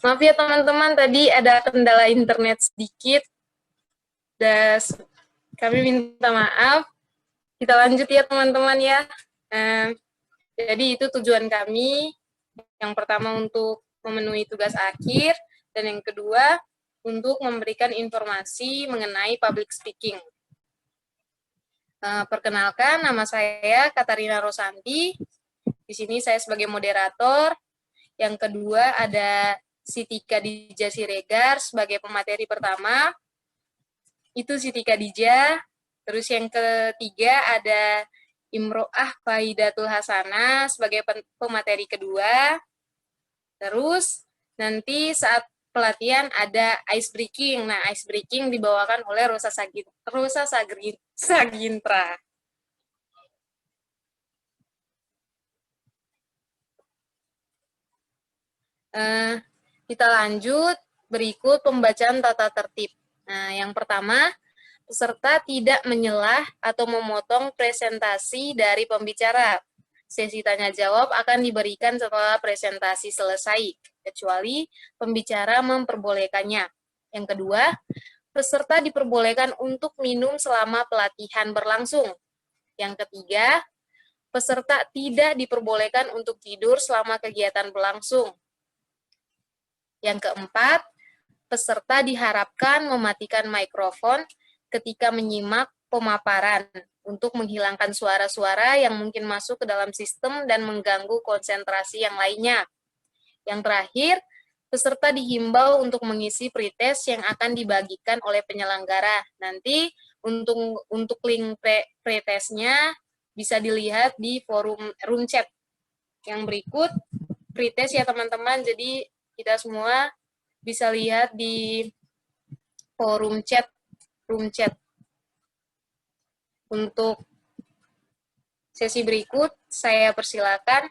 Maaf ya teman-teman, tadi ada kendala internet sedikit. Dan kami minta maaf. Kita lanjut ya teman-teman ya. Jadi itu tujuan kami. Yang pertama untuk memenuhi tugas akhir, dan yang kedua untuk memberikan informasi mengenai public speaking. Perkenalkan, nama saya Katarina Rosanti. Di sini saya sebagai moderator. Yang kedua ada Sitika Dija Siregar sebagai pemateri pertama. Itu Sitika Dija. Terus yang ketiga ada Imro'ah Fahidatul Hasanah sebagai pemateri kedua. Terus nanti saat pelatihan ada ice breaking. Nah, ice breaking dibawakan oleh Rosa Sagintra. Kita lanjut, berikut pembacaan tata tertib. Nah, yang pertama, peserta tidak menyelah atau memotong presentasi dari pembicara. Sesi tanya jawab akan diberikan setelah presentasi selesai, kecuali pembicara memperbolehkannya. Yang kedua, peserta diperbolehkan untuk minum selama pelatihan berlangsung. Yang ketiga, peserta tidak diperbolehkan untuk tidur selama kegiatan berlangsung. Yang keempat, peserta diharapkan mematikan mikrofon ketika menyimak pemaparan untuk menghilangkan suara-suara yang mungkin masuk ke dalam sistem dan mengganggu konsentrasi yang lainnya. Yang terakhir, peserta dihimbau untuk mengisi pretest yang akan dibagikan oleh penyelenggara. Nanti untuk link pretestnya bisa dilihat di forum room chat. Yang berikut pretest ya teman-teman, jadi kita semua bisa lihat di forum chat, room chat. Untuk sesi berikut, saya persilakan.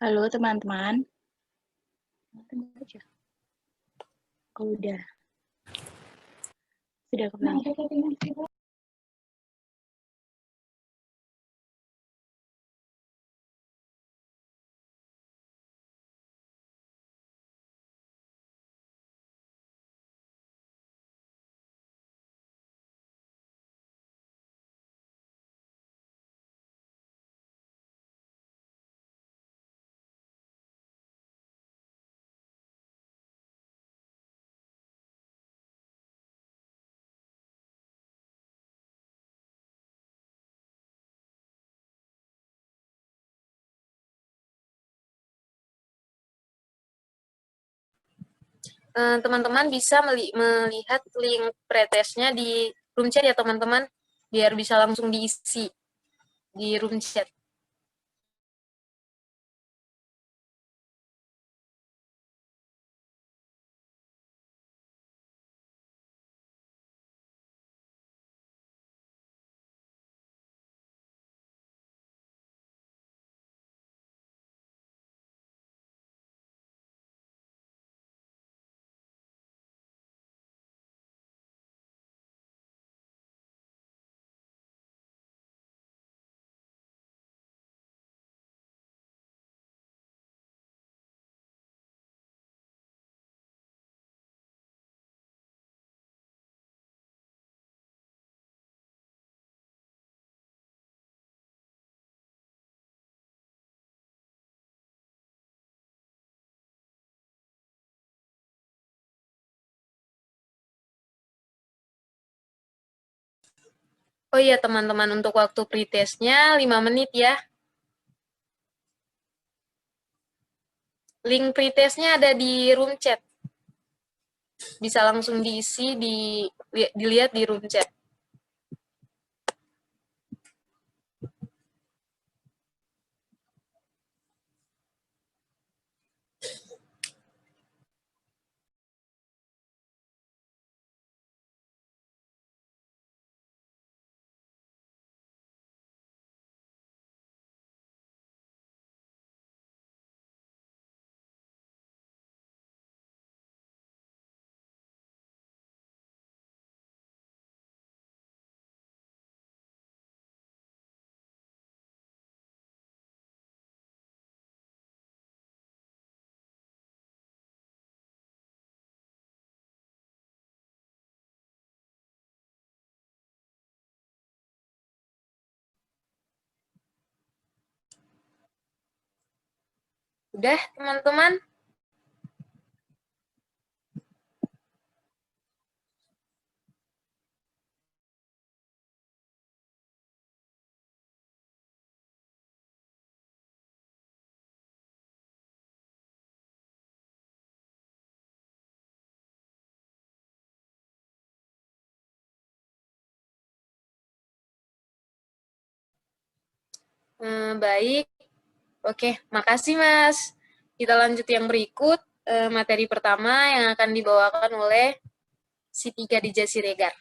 Halo teman-teman. Oh, udah. Sudah kembali. Teman-teman bisa melihat link pretestnya di room chat ya teman-teman, biar bisa langsung diisi di room chat. Oh iya teman-teman, untuk waktu pretestnya 5 menit ya. Link pretestnya ada di room chat. Bisa langsung diisi, dilihat di room chat. Udah teman-teman? Baik. Oke, makasih Mas. Kita lanjut yang berikut, materi pertama yang akan dibawakan oleh si Tika Dija Siregar.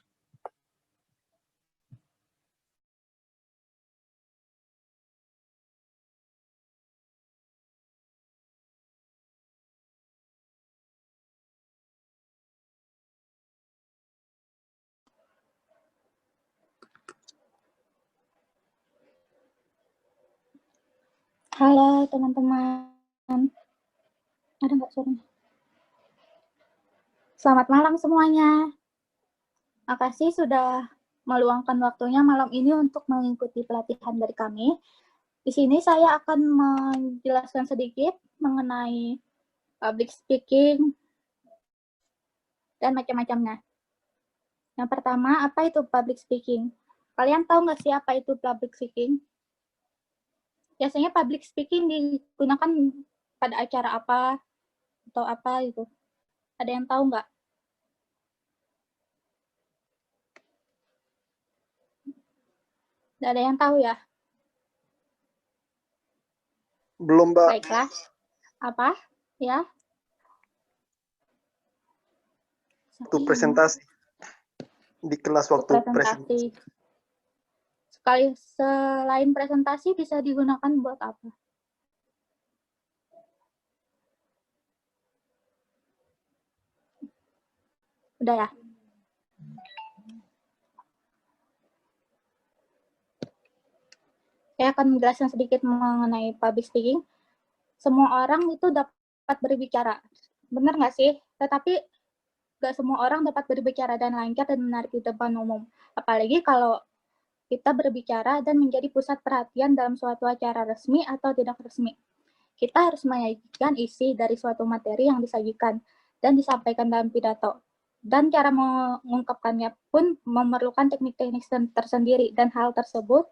Halo teman-teman. Ada nggak suaranya? Selamat malam semuanya. Makasih sudah meluangkan waktunya malam ini untuk mengikuti pelatihan dari kami. Di sini saya akan menjelaskan sedikit mengenai public speaking dan macam-macamnya. Yang pertama, apa itu public speaking? Kalian tahu nggak sih apa itu public speaking? Biasanya public speaking digunakan pada acara apa atau apa gitu. Ada yang tahu nggak? Nggak ada yang tahu ya? Belum, Mbak. Baiklah. Apa? Ya? Waktu presentasi. Di kelas waktu presentasi. Selain presentasi bisa digunakan buat apa? Udah ya? Saya akan menjelaskan sedikit mengenai public speaking. Semua orang itu dapat berbicara. Benar nggak sih? Tetapi nggak semua orang dapat berbicara dan lancar dan menarik di depan umum. Apalagi kalau kita berbicara dan menjadi pusat perhatian dalam suatu acara resmi atau tidak resmi. Kita harus menyajikan isi dari suatu materi yang disajikan dan disampaikan dalam pidato. Dan cara mengungkapkannya pun memerlukan teknik-teknik tersendiri, dan hal tersebut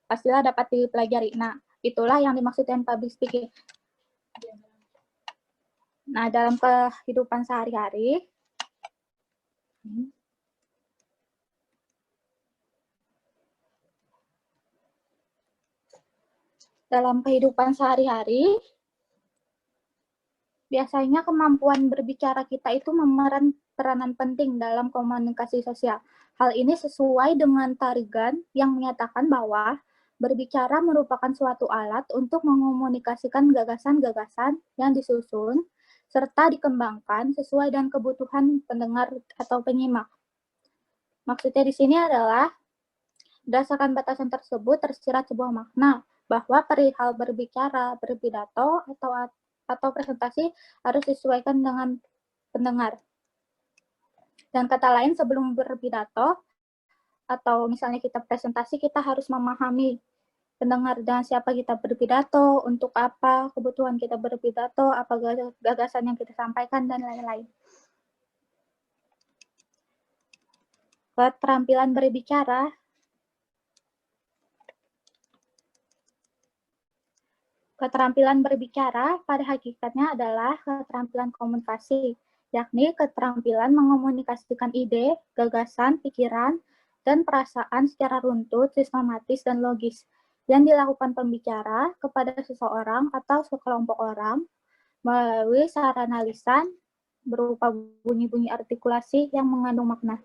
pastilah dapat dipelajari. Nah, itulah yang dimaksud dengan public speaking. Nah, dalam kehidupan sehari-hari, biasanya kemampuan berbicara kita itu memeran peranan penting dalam komunikasi sosial. Hal ini sesuai dengan Targan yang menyatakan bahwa berbicara merupakan suatu alat untuk mengomunikasikan gagasan-gagasan yang disusun serta dikembangkan sesuai dengan kebutuhan pendengar atau penyimak. Maksudnya di sini adalah berdasarkan batasan tersebut tersirat sebuah makna bahwa perihal berbicara, berpidato, atau presentasi harus disesuaikan dengan pendengar. Dan kata lain, sebelum berpidato atau misalnya kita presentasi, kita harus memahami pendengar dengan siapa kita berpidato, untuk apa kebutuhan kita berpidato, apa gagasan yang kita sampaikan, dan lain-lain. Keterampilan berbicara Keterampilan berbicara pada hakikatnya adalah keterampilan komunikasi, yakni keterampilan mengomunikasikan ide, gagasan, pikiran, dan perasaan secara runtut, sistematis, dan logis yang dilakukan pembicara kepada seseorang atau sekelompok orang melalui sarana lisan berupa bunyi-bunyi artikulasi yang mengandung makna.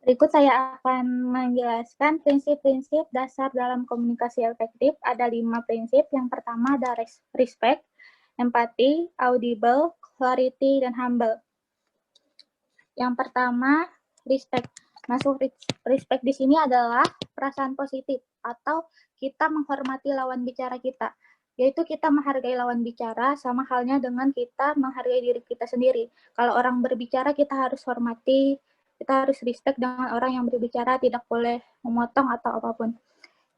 Berikut saya akan menjelaskan prinsip-prinsip dasar dalam komunikasi efektif. Ada 5 prinsip. Yang pertama ada respect, empathy, audible, clarity, dan humble. Yang pertama, respect. Masuk respect di sini adalah perasaan positif atau kita menghormati lawan bicara kita. Yaitu kita menghargai lawan bicara sama halnya dengan kita menghargai diri kita sendiri. Kalau orang berbicara kita harus hormati, kita harus respect dengan orang yang berbicara, tidak boleh memotong atau apapun.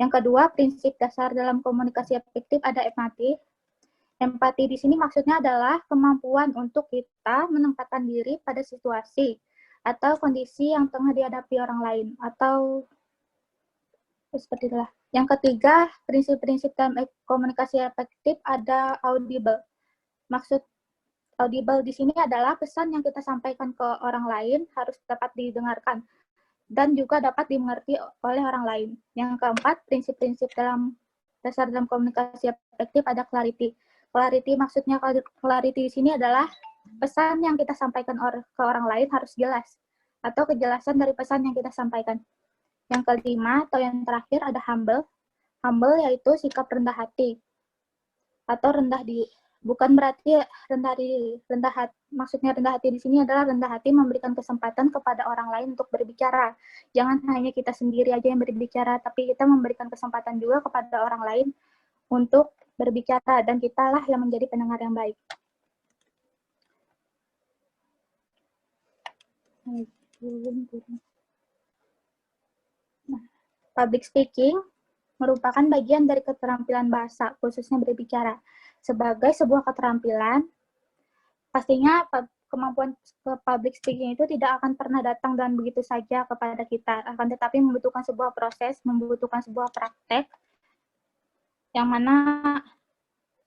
Yang kedua, prinsip dasar dalam komunikasi efektif ada empati. Empati di sini maksudnya adalah kemampuan untuk kita menempatkan diri pada situasi atau kondisi yang tengah dihadapi orang lain, atau seperti itulah. Yang ketiga, prinsip-prinsip dalam komunikasi efektif ada audible. Maksud audible di sini adalah pesan yang kita sampaikan ke orang lain harus dapat didengarkan dan juga dapat dimengerti oleh orang lain. Yang keempat, prinsip-prinsip dasar dalam komunikasi efektif ada clarity. Clarity maksudnya clarity di sini adalah pesan yang kita sampaikan ke orang lain harus jelas atau kejelasan dari pesan yang kita sampaikan. Yang kelima atau yang terakhir ada humble. Humble yaitu sikap rendah hati atau rendah di bukan berarti maksudnya rendah hati di sini adalah rendah hati memberikan kesempatan kepada orang lain untuk berbicara. Jangan hanya kita sendiri aja yang berbicara, tapi kita memberikan kesempatan juga kepada orang lain untuk berbicara, dan kitalah yang menjadi pendengar yang baik. Nah, public speaking merupakan bagian dari keterampilan bahasa, khususnya berbicara. Sebagai sebuah keterampilan, pastinya kemampuan public speaking itu tidak akan pernah datang dan begitu saja kepada kita, akan tetapi membutuhkan sebuah proses, membutuhkan sebuah praktek, yang mana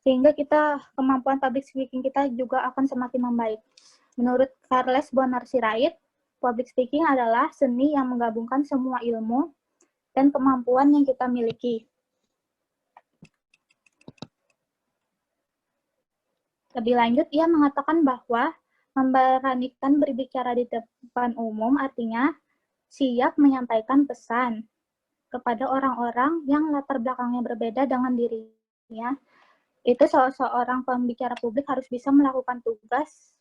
sehingga kemampuan public speaking kita juga akan semakin membaik. Menurut Charles Bonar Sirait, public speaking adalah seni yang menggabungkan semua ilmu dan kemampuan yang kita miliki. Lebih lanjut, ia mengatakan bahwa memberanikan berbicara di depan umum artinya siap menyampaikan pesan kepada orang-orang yang latar belakangnya berbeda dengan dirinya. Itu seorang pembicara publik harus bisa melakukan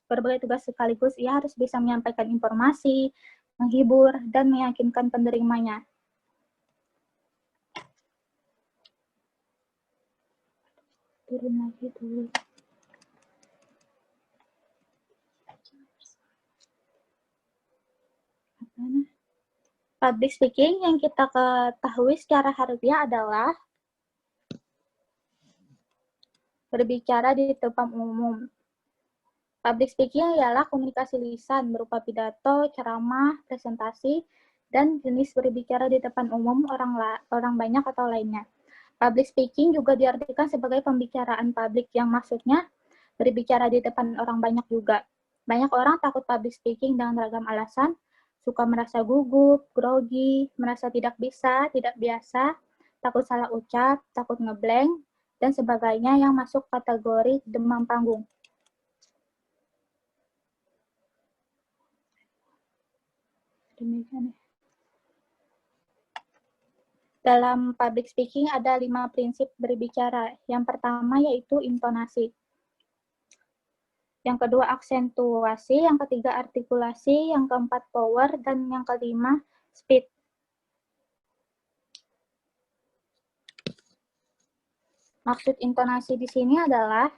berbagai tugas sekaligus. Ia harus bisa menyampaikan informasi, menghibur, dan meyakinkan penerimanya. Turun lagi dulu. Public speaking yang kita ketahui secara harfiah adalah berbicara di tempat umum. Public speaking ialah komunikasi lisan berupa pidato, ceramah, presentasi, dan jenis berbicara di depan umum orang banyak atau lainnya. Public speaking juga diartikan sebagai pembicaraan publik yang maksudnya berbicara di depan orang banyak juga. Banyak orang takut public speaking dengan ragam alasan, suka merasa gugup, grogi, merasa tidak bisa, tidak biasa, takut salah ucap, takut ngeblank, dan sebagainya yang masuk kategori demam panggung. Dalam public speaking ada 5 prinsip berbicara. Yang pertama yaitu intonasi. Yang kedua aksentuasi, yang ketiga artikulasi, yang keempat power, dan yang kelima speed. Maksud intonasi di sini adalah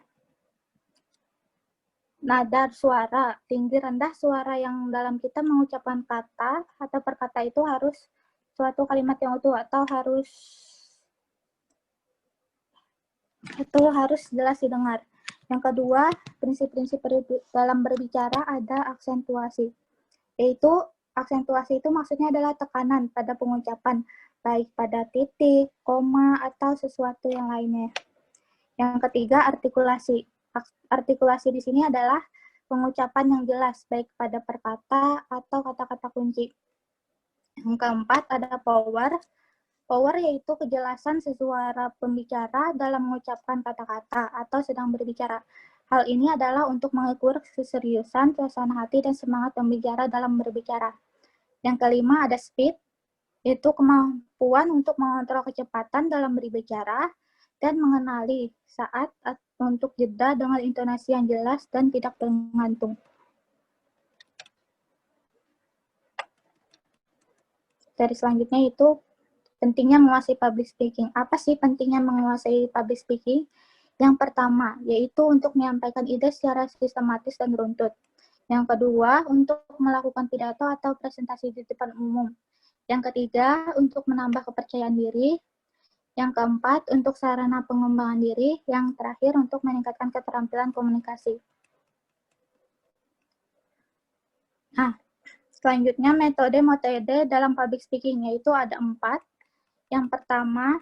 nada suara, tinggi rendah suara yang dalam kita mengucapkan kata atau perkata itu harus suatu kalimat yang utuh atau harus jelas didengar. Yang kedua, prinsip-prinsip dalam berbicara ada aksentuasi, yaitu Aksentuasi itu maksudnya adalah tekanan pada pengucapan, baik pada titik, koma, atau sesuatu yang lainnya. Yang ketiga, artikulasi. Artikulasi di sini adalah pengucapan yang jelas, baik pada perkata atau kata-kata kunci. Yang keempat, ada power. Power yaitu kejelasan suara pembicara dalam mengucapkan kata-kata atau sedang berbicara. Hal ini adalah untuk mengukur keseriusan, suasana hati, dan semangat pembicara dalam berbicara. Yang kelima ada speed, yaitu kemampuan untuk mengontrol kecepatan dalam berbicara dan mengenali saat untuk jeda dengan intonasi yang jelas dan tidak tergantung. Dari selanjutnya itu pentingnya menguasai public speaking. Apa sih pentingnya menguasai public speaking? Yang pertama, yaitu untuk menyampaikan ide secara sistematis dan runtut. Yang kedua, untuk melakukan pidato atau presentasi di depan umum. Yang ketiga, untuk menambah kepercayaan diri. Yang keempat, untuk sarana pengembangan diri. Yang terakhir, untuk meningkatkan keterampilan komunikasi. Nah, selanjutnya metode dalam public speaking, yaitu ada 4. Yang pertama,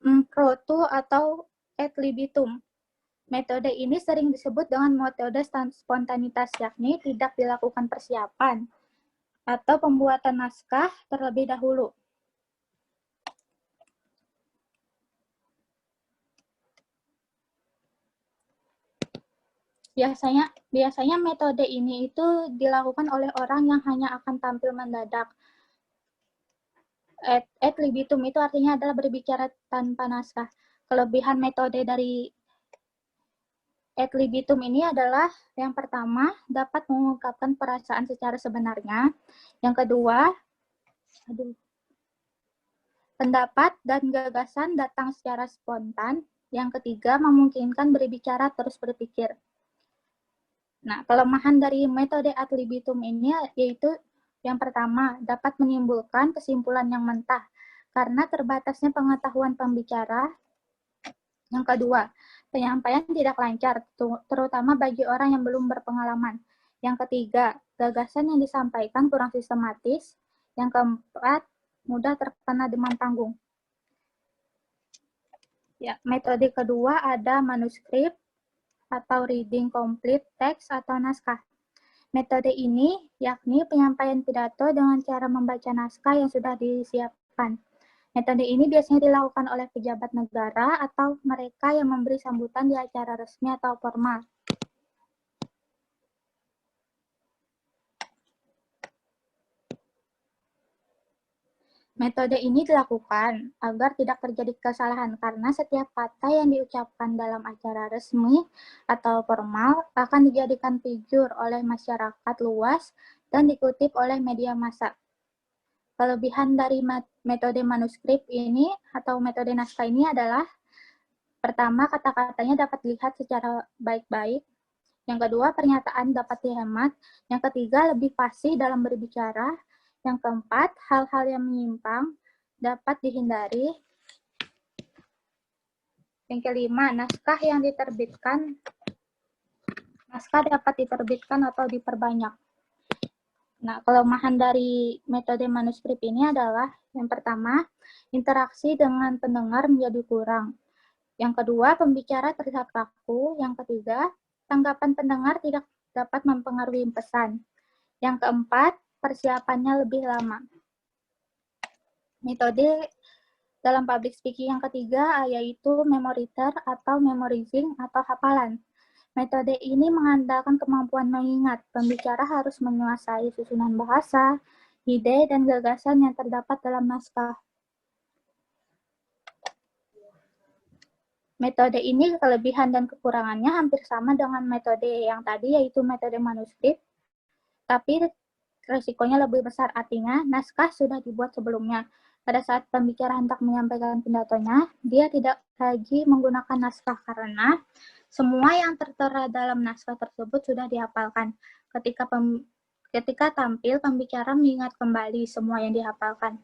impromptu atau ad libitum. Metode ini sering disebut dengan metode spontanitas, yakni tidak dilakukan persiapan atau pembuatan naskah terlebih dahulu. Biasanya metode ini itu dilakukan oleh orang yang hanya akan tampil mendadak. Ad libitum itu artinya adalah berbicara tanpa naskah. Kelebihan metode dari ad libitum ini adalah yang pertama, dapat mengungkapkan perasaan secara sebenarnya. Yang kedua, pendapat dan gagasan datang secara spontan. Yang ketiga, memungkinkan berbicara terus berpikir. Nah, kelemahan dari metode ad libitum ini yaitu yang pertama, dapat menimbulkan kesimpulan yang mentah karena terbatasnya pengetahuan pembicara. Yang kedua, penyampaian tidak lancar, terutama bagi orang yang belum berpengalaman. Yang ketiga, gagasan yang disampaikan kurang sistematis. Yang keempat, mudah terkena demam panggung. Ya, metode kedua ada manuskrip atau reading complete text atau naskah. Metode ini yakni penyampaian pidato dengan cara membaca naskah yang sudah disiapkan. Metode ini biasanya dilakukan oleh pejabat negara atau mereka yang memberi sambutan di acara resmi atau formal. Metode ini dilakukan agar tidak terjadi kesalahan karena setiap kata yang diucapkan dalam acara resmi atau formal akan dijadikan figur oleh masyarakat luas dan dikutip oleh media massa. Kelebihan dari metode manuskrip ini atau metode naskah ini adalah pertama, kata-katanya dapat dilihat secara baik-baik. Yang kedua, pernyataan dapat dihemat. Yang ketiga, lebih fasih dalam berbicara. Yang keempat, hal-hal yang menyimpang dapat dihindari. Yang kelima, naskah dapat diterbitkan atau diperbanyak. Nah, kelemahan dari metode manuskrip ini adalah yang pertama, interaksi dengan pendengar menjadi kurang. Yang kedua, pembicara terlihat kaku. Yang ketiga, tanggapan pendengar tidak dapat mempengaruhi pesan. Yang keempat, persiapannya lebih lama. Metode dalam public speaking yang ketiga yaitu memoriter atau memorizing atau hafalan. Metode ini mengandalkan kemampuan mengingat. Pembicara harus menguasai susunan bahasa, ide, dan gagasan yang terdapat dalam naskah. Metode ini kelebihan dan kekurangannya hampir sama dengan metode yang tadi, yaitu metode manuskrip, tapi risikonya lebih besar. Artinya, naskah sudah dibuat sebelumnya. Pada saat pembicara hendak menyampaikan pidatonya, dia tidak lagi menggunakan naskah karena semua yang tertera dalam naskah tersebut sudah dihafalkan. Ketika tampil, pembicara mengingat kembali semua yang dihafalkan.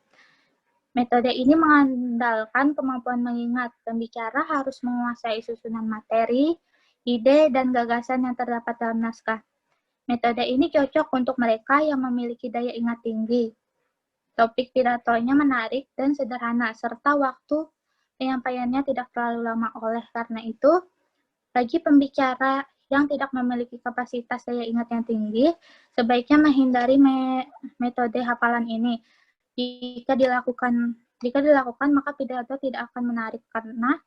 Metode ini mengandalkan kemampuan mengingat. Pembicara harus menguasai susunan materi, ide, dan gagasan yang terdapat dalam naskah. Metode ini cocok untuk mereka yang memiliki daya ingat tinggi. Topik pidatonya menarik dan sederhana, serta waktu penyampaiannya tidak terlalu lama. Oleh karena itu, bagi pembicara yang tidak memiliki kapasitas daya ingat yang tinggi, sebaiknya menghindari metode hafalan ini. Jika dilakukan, maka pidato tidak akan menarik karena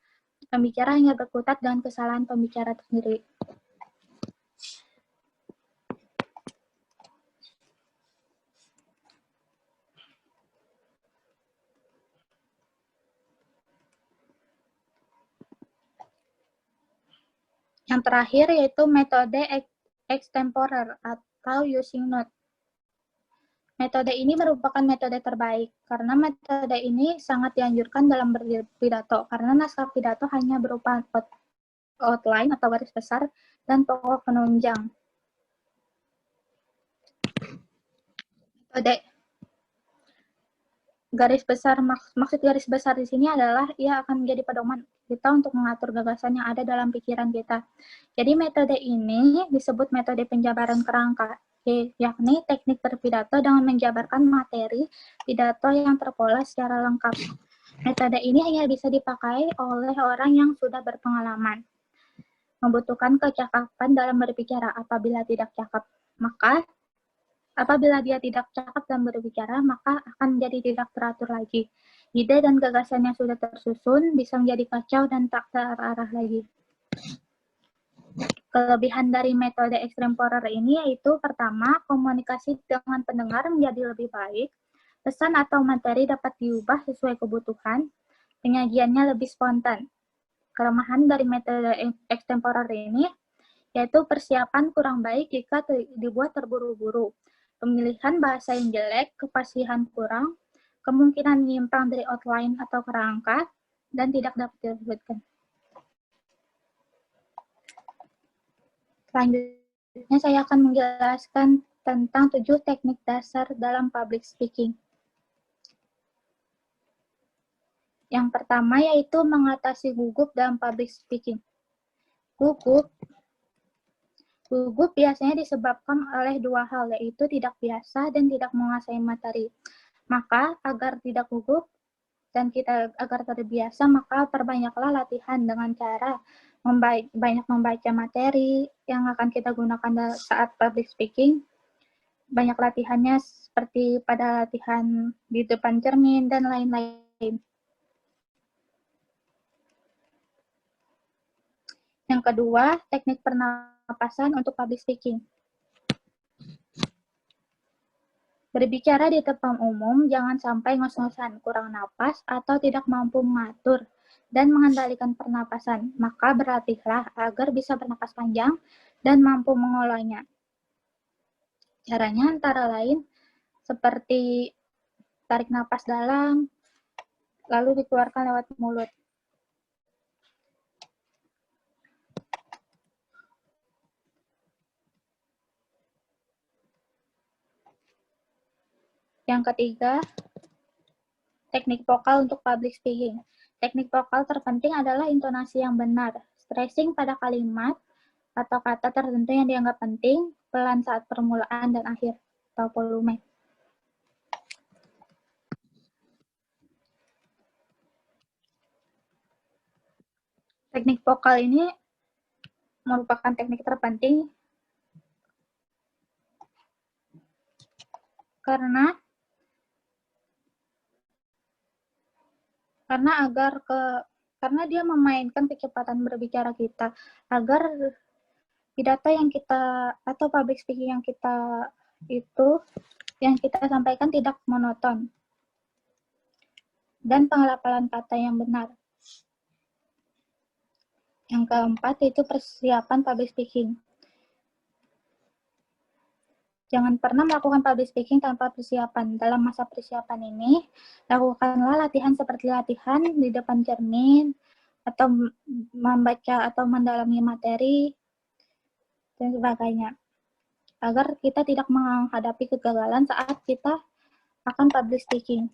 pembicara hanya berkutat dengan kesalahan pembicara sendiri. Yang terakhir yaitu metode extemporer atau using note. Metode ini merupakan metode terbaik karena metode ini sangat dianjurkan dalam berpidato karena naskah pidato hanya berupa outline atau garis besar dan pokok penunjang. Metode garis besar, maksud garis besar di sini adalah ia akan menjadi pedoman kita untuk mengatur gagasan yang ada dalam pikiran kita. Jadi metode ini disebut metode penjabaran kerangka, yakni teknik berpidato dengan menjabarkan materi pidato yang terpola secara lengkap. Metode ini hanya bisa dipakai oleh orang yang sudah berpengalaman, membutuhkan kecakapan dalam berbicara. Apabila dia tidak cakap dalam berbicara, maka akan menjadi tidak teratur lagi. Ide dan gagasan yang sudah tersusun bisa menjadi kacau dan tak terarah lagi. Kelebihan dari metode extemporer ini yaitu pertama, komunikasi dengan pendengar menjadi lebih baik, pesan atau materi dapat diubah sesuai kebutuhan, penyajiannya lebih spontan. Kelemahan dari metode extemporer ini yaitu persiapan kurang baik jika dibuat terburu-buru, pemilihan bahasa yang jelek, kefasihan kurang, kemungkinan menyimpang dari outline atau kerangka, dan tidak dapat diwujudkan. Selanjutnya saya akan menjelaskan tentang 7 teknik dasar dalam public speaking. Yang pertama yaitu mengatasi gugup dalam public speaking. Gugup biasanya disebabkan oleh dua hal, yaitu tidak biasa dan tidak menguasai materi. Maka, agar tidak gugup dan kita agar terbiasa, maka perbanyaklah latihan dengan cara banyak membaca materi yang akan kita gunakan saat public speaking. Banyak latihannya seperti pada latihan di depan cermin dan lain-lain. Yang kedua, teknik pernapasan untuk public speaking. Berbicara di tempat umum, jangan sampai ngos-ngosan, kurang napas, atau tidak mampu mengatur dan mengendalikan pernapasan. Maka berlatihlah agar bisa bernapas panjang dan mampu mengolahnya. Caranya antara lain seperti tarik napas dalam, lalu dikeluarkan lewat mulut. Yang ketiga, teknik vokal untuk public speaking. Teknik vokal terpenting adalah intonasi yang benar, stressing pada kalimat atau kata tertentu yang dianggap penting, pelan saat permulaan dan akhir, atau volume. Teknik vokal ini merupakan teknik terpenting karena dia memainkan kecepatan berbicara kita agar pidato yang kita atau public speaking yang kita sampaikan tidak monoton dan pengelapalan kata yang benar. Yang keempat yaitu persiapan public speaking. Jangan pernah melakukan public speaking tanpa persiapan. Dalam masa persiapan ini, lakukanlah latihan seperti latihan di depan cermin, atau membaca atau mendalami materi, dan sebagainya. Agar kita tidak menghadapi kegagalan saat kita akan public speaking.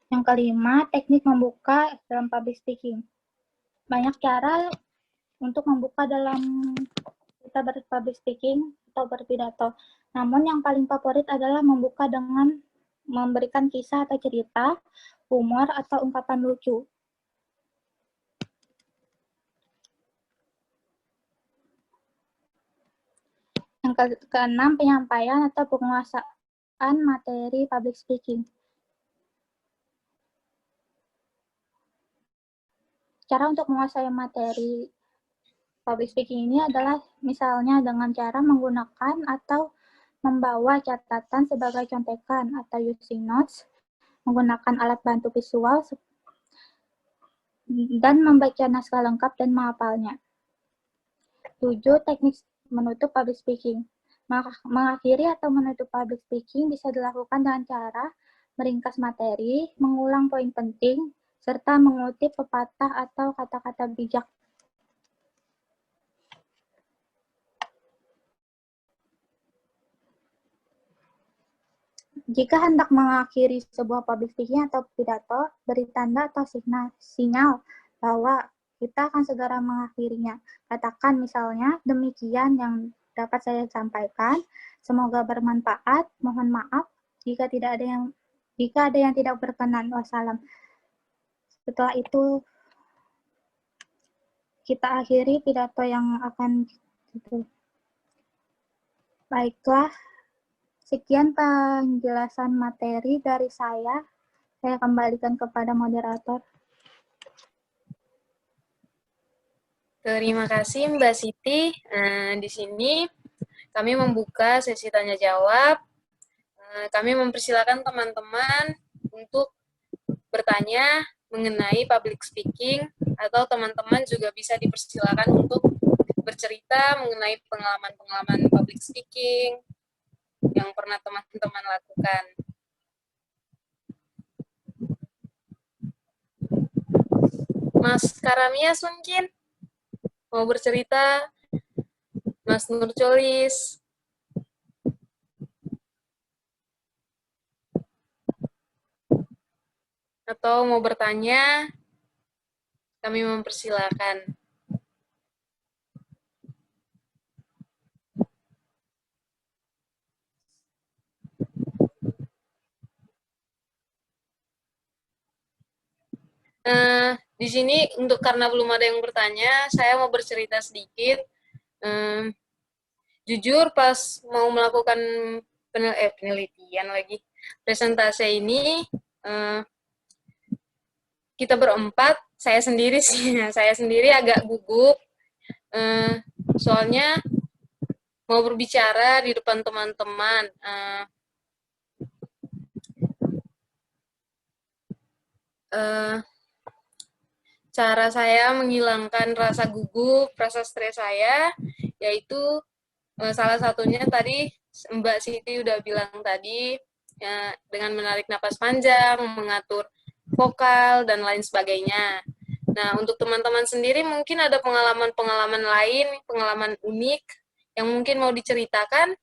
Yang kelima, teknik membuka dalam public speaking. banyak cara untuk membuka dalam kita public speaking atau berpidato. Namun yang paling favorit adalah membuka dengan memberikan kisah atau cerita, humor, atau ungkapan lucu. Yang keenam, penyampaian atau penguasaan materi public speaking. Cara untuk menguasai materi public speaking ini adalah misalnya dengan cara menggunakan atau membawa catatan sebagai contekan atau using notes, menggunakan alat bantu visual, dan membaca naskah lengkap dan menghafalnya. 7. Teknik menutup public speaking. Mengakhiri atau menutup public speaking bisa dilakukan dengan cara meringkas materi, mengulang poin penting, serta mengutip pepatah atau kata-kata bijak. Jika hendak mengakhiri sebuah public speaking atau pidato, beri tanda atau sinyal bahwa kita akan segera mengakhirinya. Katakan misalnya, demikian yang dapat saya sampaikan. Semoga bermanfaat. Mohon maaf jika ada yang tidak berkenan. Wassalam. Setelah itu kita akhiri pidato yang akan gitu. Baiklah, sekian penjelasan materi dari saya. Saya kembalikan kepada moderator. Terima kasih Mbak Siti. Di sini kami membuka sesi tanya jawab. Kami mempersilakan teman-teman untuk bertanya mengenai public speaking, atau teman-teman juga bisa dipersilakan untuk bercerita mengenai pengalaman-pengalaman public speaking yang pernah teman-teman lakukan. Mas Karamias mungkin mau bercerita, Mas Nurcholis. Atau mau bertanya, kami mempersilakan. Di sini karena belum ada yang bertanya, saya mau bercerita sedikit. Jujur pas mau melakukan penelitian lagi, presentasi ini, kita berempat, saya sendiri sih, saya sendiri agak gugup, soalnya mau berbicara di depan teman-teman. Cara saya menghilangkan rasa gugup, rasa stres saya, yaitu salah satunya tadi Mbak Siti udah bilang tadi, ya, dengan menarik napas panjang, mengatur vokal, dan lain sebagainya. Nah, untuk teman-teman sendiri mungkin ada pengalaman-pengalaman lain, pengalaman unik, yang mungkin mau diceritakan.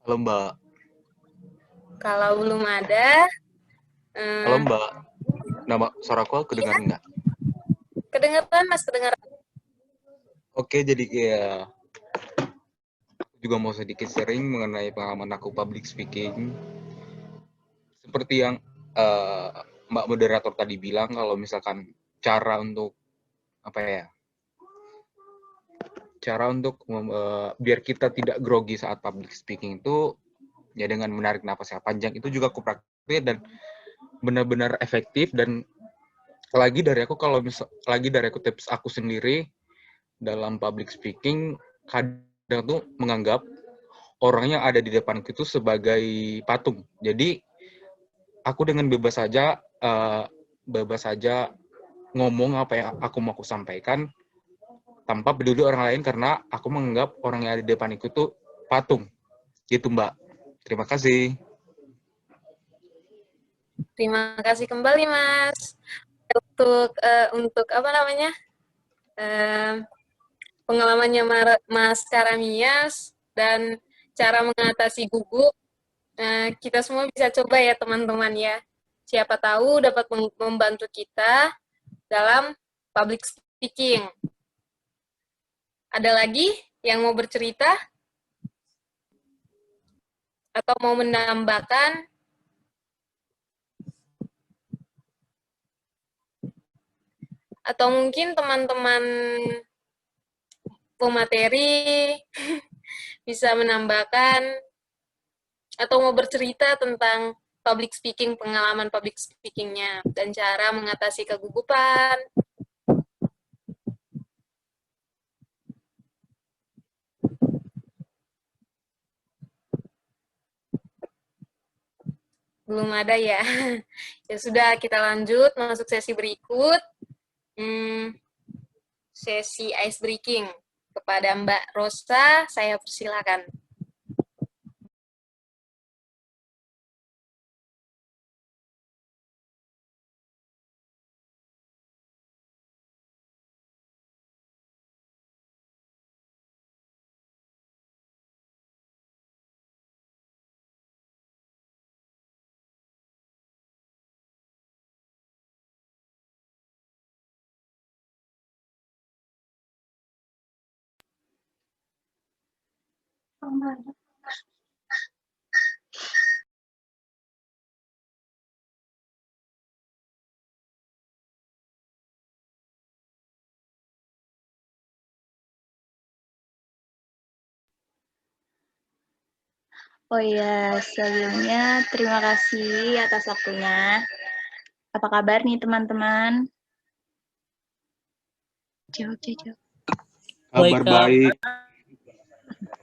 Halo Mbak. Kalau belum ada. Halo Mbak. Nama suaraku kedengaran nggak? Kedengaran Mas, kedengaran. Oke, jadi ya juga mau sedikit sharing mengenai pengalaman aku public speaking. Seperti yang Mbak moderator tadi bilang, kalau misalkan cara untuk biar kita tidak grogi saat public speaking itu ya dengan menarik napas yang panjang, itu juga aku praktik dan benar-benar efektif. Dan lagi dari aku tips aku sendiri dalam public speaking, kadang tuh menganggap orang yang ada di depanku itu sebagai patung. Jadi aku dengan bebas saja ngomong apa yang aku mau sampaikan tanpa peduli orang lain, karena aku menganggap orang yang ada di depanku itu patung. Gitu Mbak. Terima kasih. Terima kasih kembali Mas. Untuk apa namanya? Pengalamannya Mas Karamias dan cara mengatasi gugup, kita semua bisa coba ya teman-teman ya. Siapa tahu dapat membantu kita dalam public speaking. Ada lagi yang mau bercerita? Atau mau menambahkan? Atau mungkin teman-teman pemateri bisa menambahkan atau mau bercerita tentang public speaking, pengalaman public speaking-nya, dan cara mengatasi kegugupan. Belum ada ya? Ya sudah, kita lanjut masuk sesi berikut. Sesi ice breaking. Kepada Mbak Rosa, saya persilakan. Oh iya, sebelumnya terima kasih atas waktunya. Apa kabar nih teman-teman? Jawab. Kabar baik.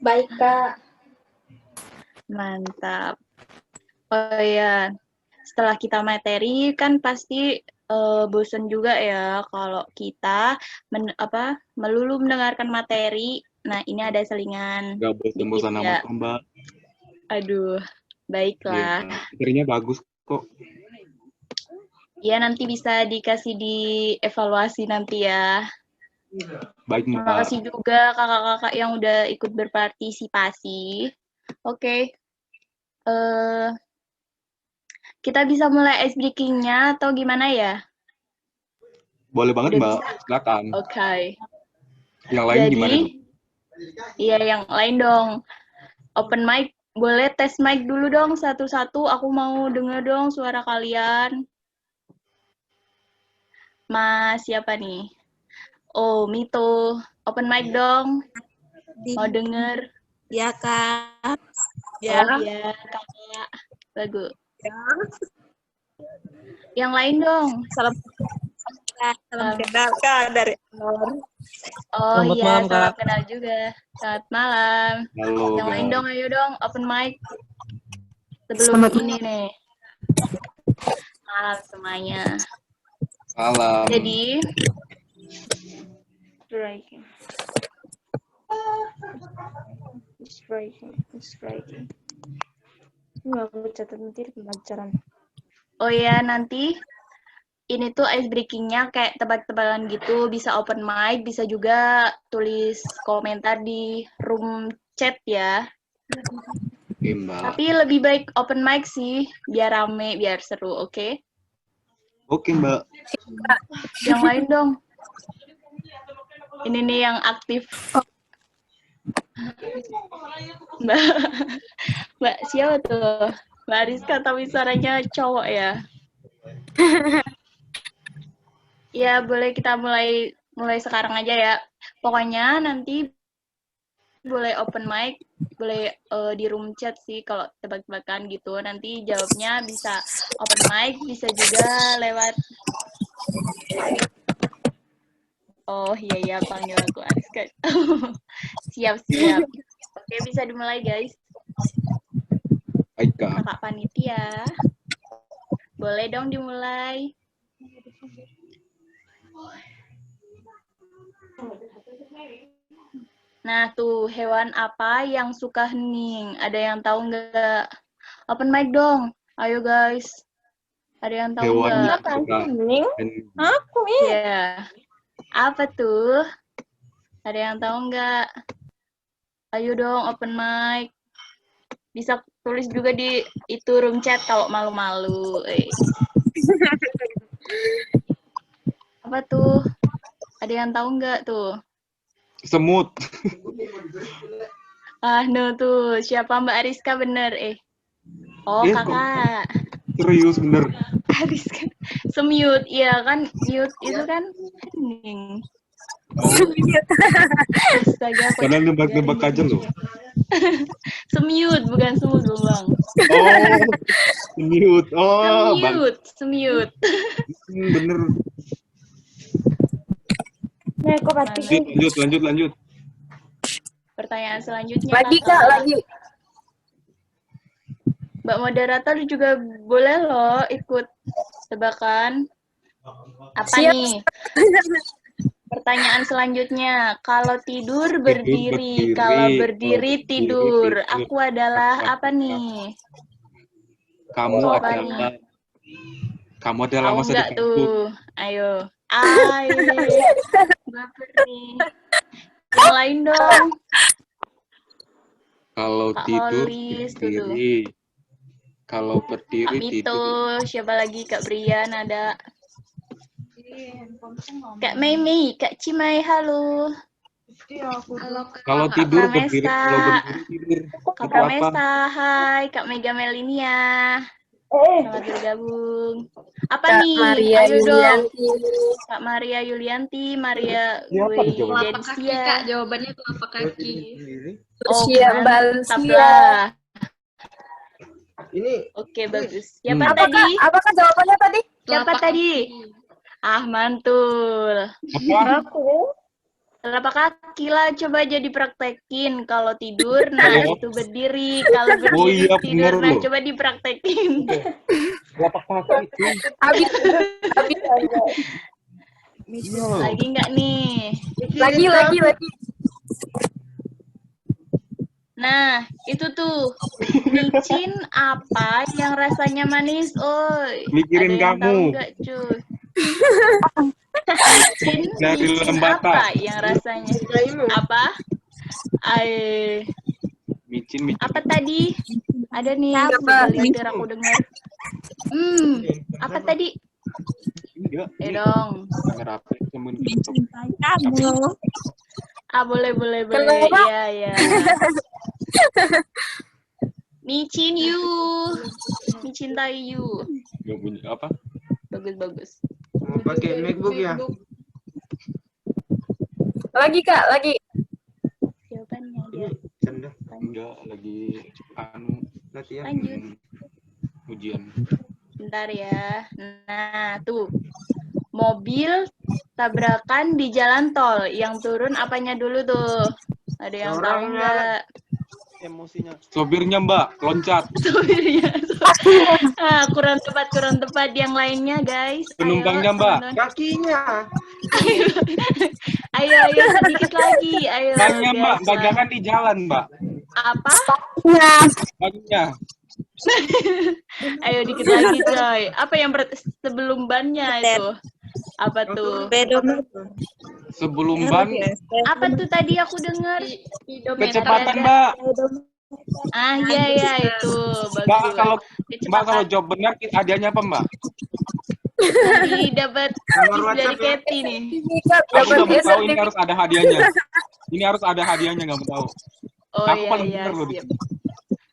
Baik, Kak. Mantap. Oh iya, setelah kita materi kan pasti bosan juga ya kalau kita melulu mendengarkan materi. Nah, ini ada selingan. Gak bosan-bosan ya. amat, Mbak. Aduh, baiklah. Materinya bagus kok. Ya, nanti bisa dikasih dievaluasi nanti ya. Baik, Mbak. Terima kasih juga kakak-kakak yang udah ikut berpartisipasi. Oke. Kita bisa mulai ice breaking-nya atau gimana ya? Boleh banget, Udah Mbak. bisa? Silakan. Oke. Yang lain gimana tuh? Iya, yang lain dong. Open mic, boleh tes mic dulu dong satu-satu. Aku mau denger dong suara kalian. Mas, siapa nih? Oh, Mito. Open mic dong. Mau denger? Ya, Kak. Ya. Oh, iya, Kakak. Bagus. Ya. Yang lain dong. Salam kenal, Kak, dari Anor. Oh Selamat iya, malam, salam Kak. kenal juga. Selamat malam. Halo, Yang lain guys. dong, ayo dong, open mic. Sebelum ini nih. Malam semuanya. Salam. Jadi, Aku catat nanti di pembelajaran. oh ya nanti ini tuh ice breaking-nya kayak tebak-tebakan gitu, bisa open mic, bisa juga tulis komentar di room chat ya. Oke, Mbak. Tapi lebih baik open mic sih, biar rame, biar seru, oke? Oke, Mbak. Yang lain dong. Ini nih yang aktif. Mbak siapa tuh? Mbak Rizka, tapi suaranya cowok ya. Ya, boleh kita mulai sekarang aja ya. Pokoknya nanti boleh open mic, boleh di room chat sih kalau tebak-tebakan gitu. Nanti jawabnya bisa open mic, bisa juga lewat. Oh iya panggil aku Ariska. Siap. Oke, bisa dimulai guys. Baik, Kak. Kakak panitia. Boleh dong dimulai. Nah tuh, hewan apa yang suka hening? Ada yang tahu nggak? Open mic dong. Ayo guys. Ada yang tahu Hewan nggak? yang suka Hening? hening. Aku ini. Ya. Apa tuh? Ada yang tahu nggak? Ayo dong, open mic. Bisa tulis juga di itu room chat kalau malu-malu. Apa tuh? Ada yang tahu nggak tuh? Semut. Ah, no tuh. Siapa Mbak Ariska bener? Oh, Eh, kakak. Serius bener. Ariska. Semute, iya kan? Mute itu kan hening. Astaga, kok Padahal nebak-nebak aja loh. semute, bukan semut, Bang. Oh, mute. Oh, bang. Semute. Bener. Nih, kok batik nih? Lanjut. Pertanyaan selanjutnya, Lagi Kakak. Kak, lagi. Mbak moderator juga boleh loh ikut tebakan. Apa Siap. nih? Pertanyaan selanjutnya, kalau tidur berdiri, berdiri, kalau kalau berdiri berdiri tidur. tidur. Aku adalah apa nih? Kamu Apa adalah Tahu masa nggak depanku. tuh? Ayo. Baper nih. Yang lain dong. Kalau Kak tidur Holis tuh. berdiri. Kalau Kak berdiri Mito, tidur. siapa lagi? Kak Brian ada. Kak Mei, Kak Cimai, halo. Kalau tidur Pramesta. berdiri, kalau berdiri tidur. Kak Itu apa? Pramesta, hai. Kak Mega Melinia. Selamat bergabung. Apa Kak nih? Maria Ayo dong. Yulianti. Kak Maria Yulianti, Maria Ini apa nih jawabannya? Telapak kaki, Kak. Jawabannya telapak kaki. Lucia Mbak mantap Lucia. lah. Ini Oke, bagus. Siapa Apakah, tadi? apakah jawabannya tadi? Siapa Telapak tadi? kaki. Ah, mantul. Apa? Telapak kaki lah, coba aja dipraktekin. Kalau tidur, nah Halo? itu berdiri. Kalau berdiri, Oh iya, tidur. bener Nah, loh. coba dipraktekin. Telapak kaki itu. Habis. Iya. Lagi nggak nih? Lagi. Nah, itu tuh. Micin apa yang rasanya manis? Oi, Mikirin ada yang tahu kamu. nggak, cuy? Dari Micin Lembata. apa yang rasanya? Apa? Micin. Apa tadi? Ada nih, Apa? biar aku dengar. Apa tadi? Enggak. Dong. Kamera HP temen gitu. Ah, boleh. Kenapa? Iya. Micin you. Mencintai you. Gak punya apa? Bagus. mau pakai MacBook ya? Lagi Kak, lagi. Jawabannya dia. Canda. Enggak, lagi Latihan. Lanjut. ujian. Bentar ya. Nah, tuh. Mobil tabrakan di jalan tol. Yang turun apanya dulu tuh? Ada yang tahu Orangnya. nggak? Emosinya. Sopirnya Mbak, loncat. Sopirnya. Kurang tepat. Yang lainnya, guys. Ayo, Penumpangnya, Mbak. teman-teman. Kakinya. Ayo, sedikit lagi. Ayo, Bannya Mbak, guys. dagangan di jalan Mbak. Apa? Bannya. Ayo, dikit lagi, coy. Apa yang sebelum bannya itu? Apa tuh? Sebelum ban, Apa tuh tadi aku dengar? kecepatan Mbak. Ah, iya, itu. Mbak Bagus. kalau Kecepatan. jawab benar hadiahnya apa Mbak? Tadi dapat Nomor gift dari WhatsApp ya? Kathy nih. Kak, Aku nggak mau tahu ini sertifikat. harus ada hadiahnya. Ini harus ada hadiahnya nggak mau tahu. Oh Aku paling iya, benar loh di siap.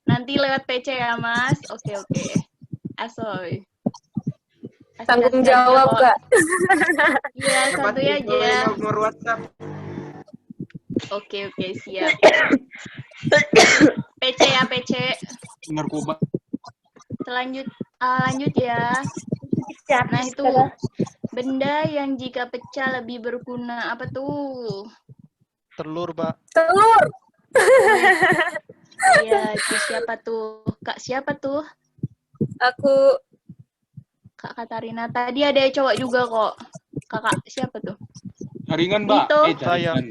Nanti lewat PC ya, Mas. Oke. Asoy. Tanggung jawab Kak. Iya, satu aja. Nomor WhatsApp. Oke, siap. PC ya, PC. Narkoba. Lanjut ya. Nah, itu benda yang jika pecah lebih berguna. Apa tuh? Telur, Mbak. Telur. Iya, itu siapa tuh? Kak siapa tuh? Aku Kak Katarina. Tadi ada cowok juga kok. Kakak siapa tuh? Jaringan Mbak. Mito. Jaringan.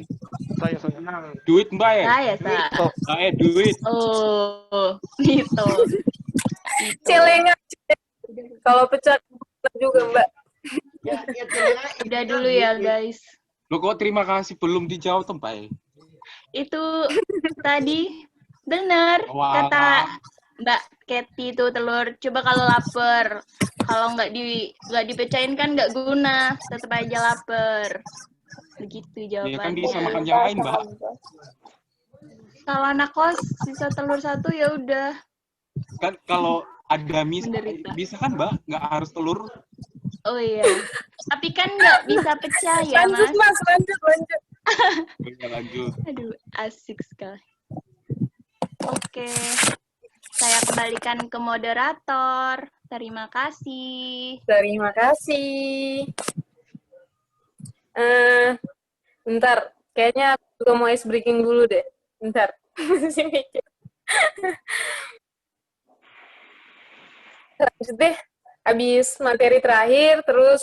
Saya senang. Duit Mbak ya? Saya, Sa. Duit. Oh, Mito. celengan. Kalau pecah juga Mbak. Udah dulu ya, guys. Lo kok terima kasih belum dijawab tempai? Itu tadi benar kata Mbak Kety itu telur. Coba kalau lapar, kalau nggak dipecahin kan nggak guna, tetap aja lapar. Begitu Ya kan bisa jawabannya. makan yang lain, Mbak. Kalau anak kos sisa telur satu ya udah. Kan kalau ada Menderita. bisa kan, Mbak? Nggak harus telur. Oh iya. Tapi kan nggak bisa pecah ya, Lanjut, Mas. Mas. Lanjut. Oke, lanjut. Aduh, asik sekali. Oke. Saya kembalikan ke moderator. Terima kasih. Terima kasih. Bentar, kayaknya aku juga mau ice breaking dulu deh. Bentar, masih mikir. Lanjut deh, habis materi terakhir, terus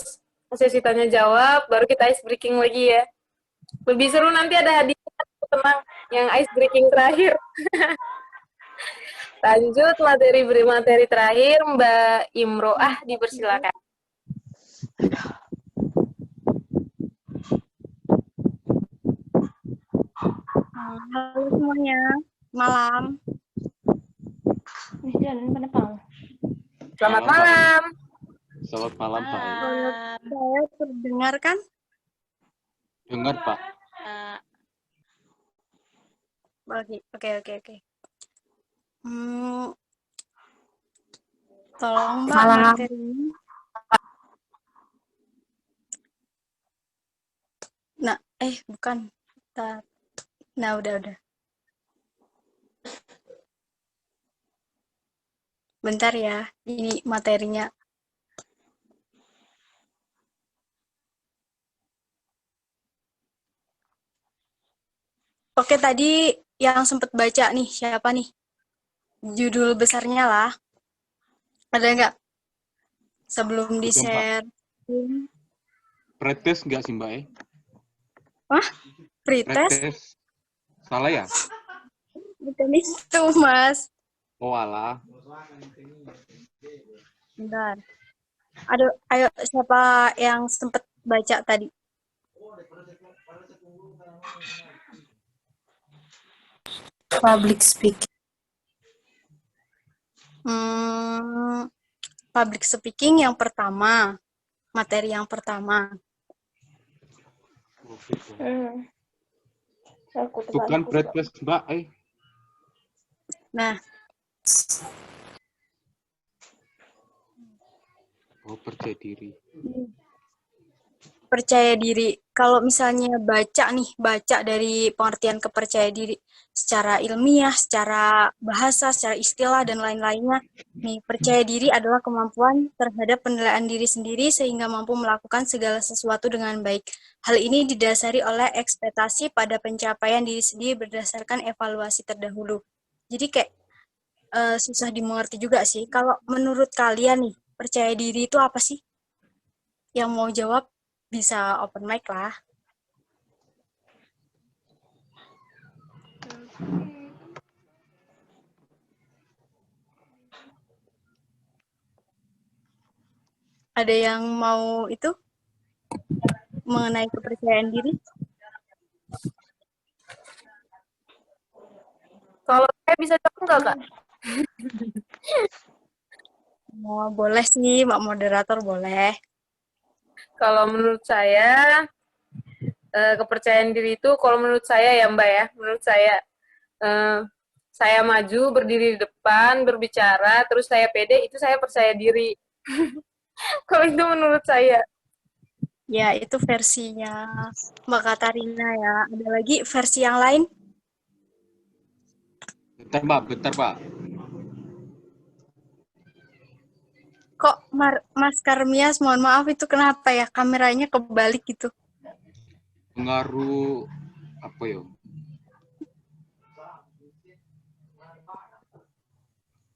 sesi tanya jawab, baru kita ice breaking lagi ya. Lebih seru nanti ada hadiah, tenang, yang ice breaking terakhir. Lanjut materi terakhir, Mbak Imroah, dipersilakan. Halo semuanya. Malam. Selamat malam. Selamat malam, Pak. Saya terdengar kan? Dengar, Pak. Oke. Tolong Mbak Malam. materinya. Nah, bukan. Nah, udah. Bentar ya, ini materinya. Oke, tadi yang sempat baca nih, siapa nih? Judul besarnya lah. Ada nggak? Sebelum di-share. Pretest nggak sih, Mbak? Wah, pretest? Pretest. Salah ya? Bukan itu, Mas. Oh, alah. Bentar. Ayo, siapa yang sempat baca tadi? Public speaking. Public speaking yang pertama. Materi yang pertama. Bukan pretest, Mbak. Nah, percaya diri. percaya diri. Kalau misalnya baca dari pengertian kepercaya diri secara ilmiah, secara bahasa, secara istilah, dan lain-lainnya. Nih, percaya diri adalah kemampuan terhadap penilaian diri sendiri sehingga mampu melakukan segala sesuatu dengan baik. Hal ini didasari oleh ekspektasi pada pencapaian diri sendiri berdasarkan evaluasi terdahulu. Jadi kayak susah dimengerti juga sih. Kalau menurut kalian nih, percaya diri itu apa sih? Yang mau jawab bisa open mic lah. Ada yang mau itu? Mengenai kepercayaan diri? Kalau saya bisa jawab nggak, Kak? Oh, boleh sih, Mbak Moderator, boleh. Kalau menurut saya, kepercayaan diri itu, kalau menurut saya ya Mbak ya, menurut saya maju, berdiri di depan, berbicara, terus saya pede, itu saya percaya diri. Kalau itu menurut saya. Ya, itu versinya Mbak Katarina ya. Ada lagi versi yang lain? Bentar, Pak. Kok Mas Karmias, mohon maaf itu kenapa ya? Kameranya kebalik gitu. Pengaruh apa ya?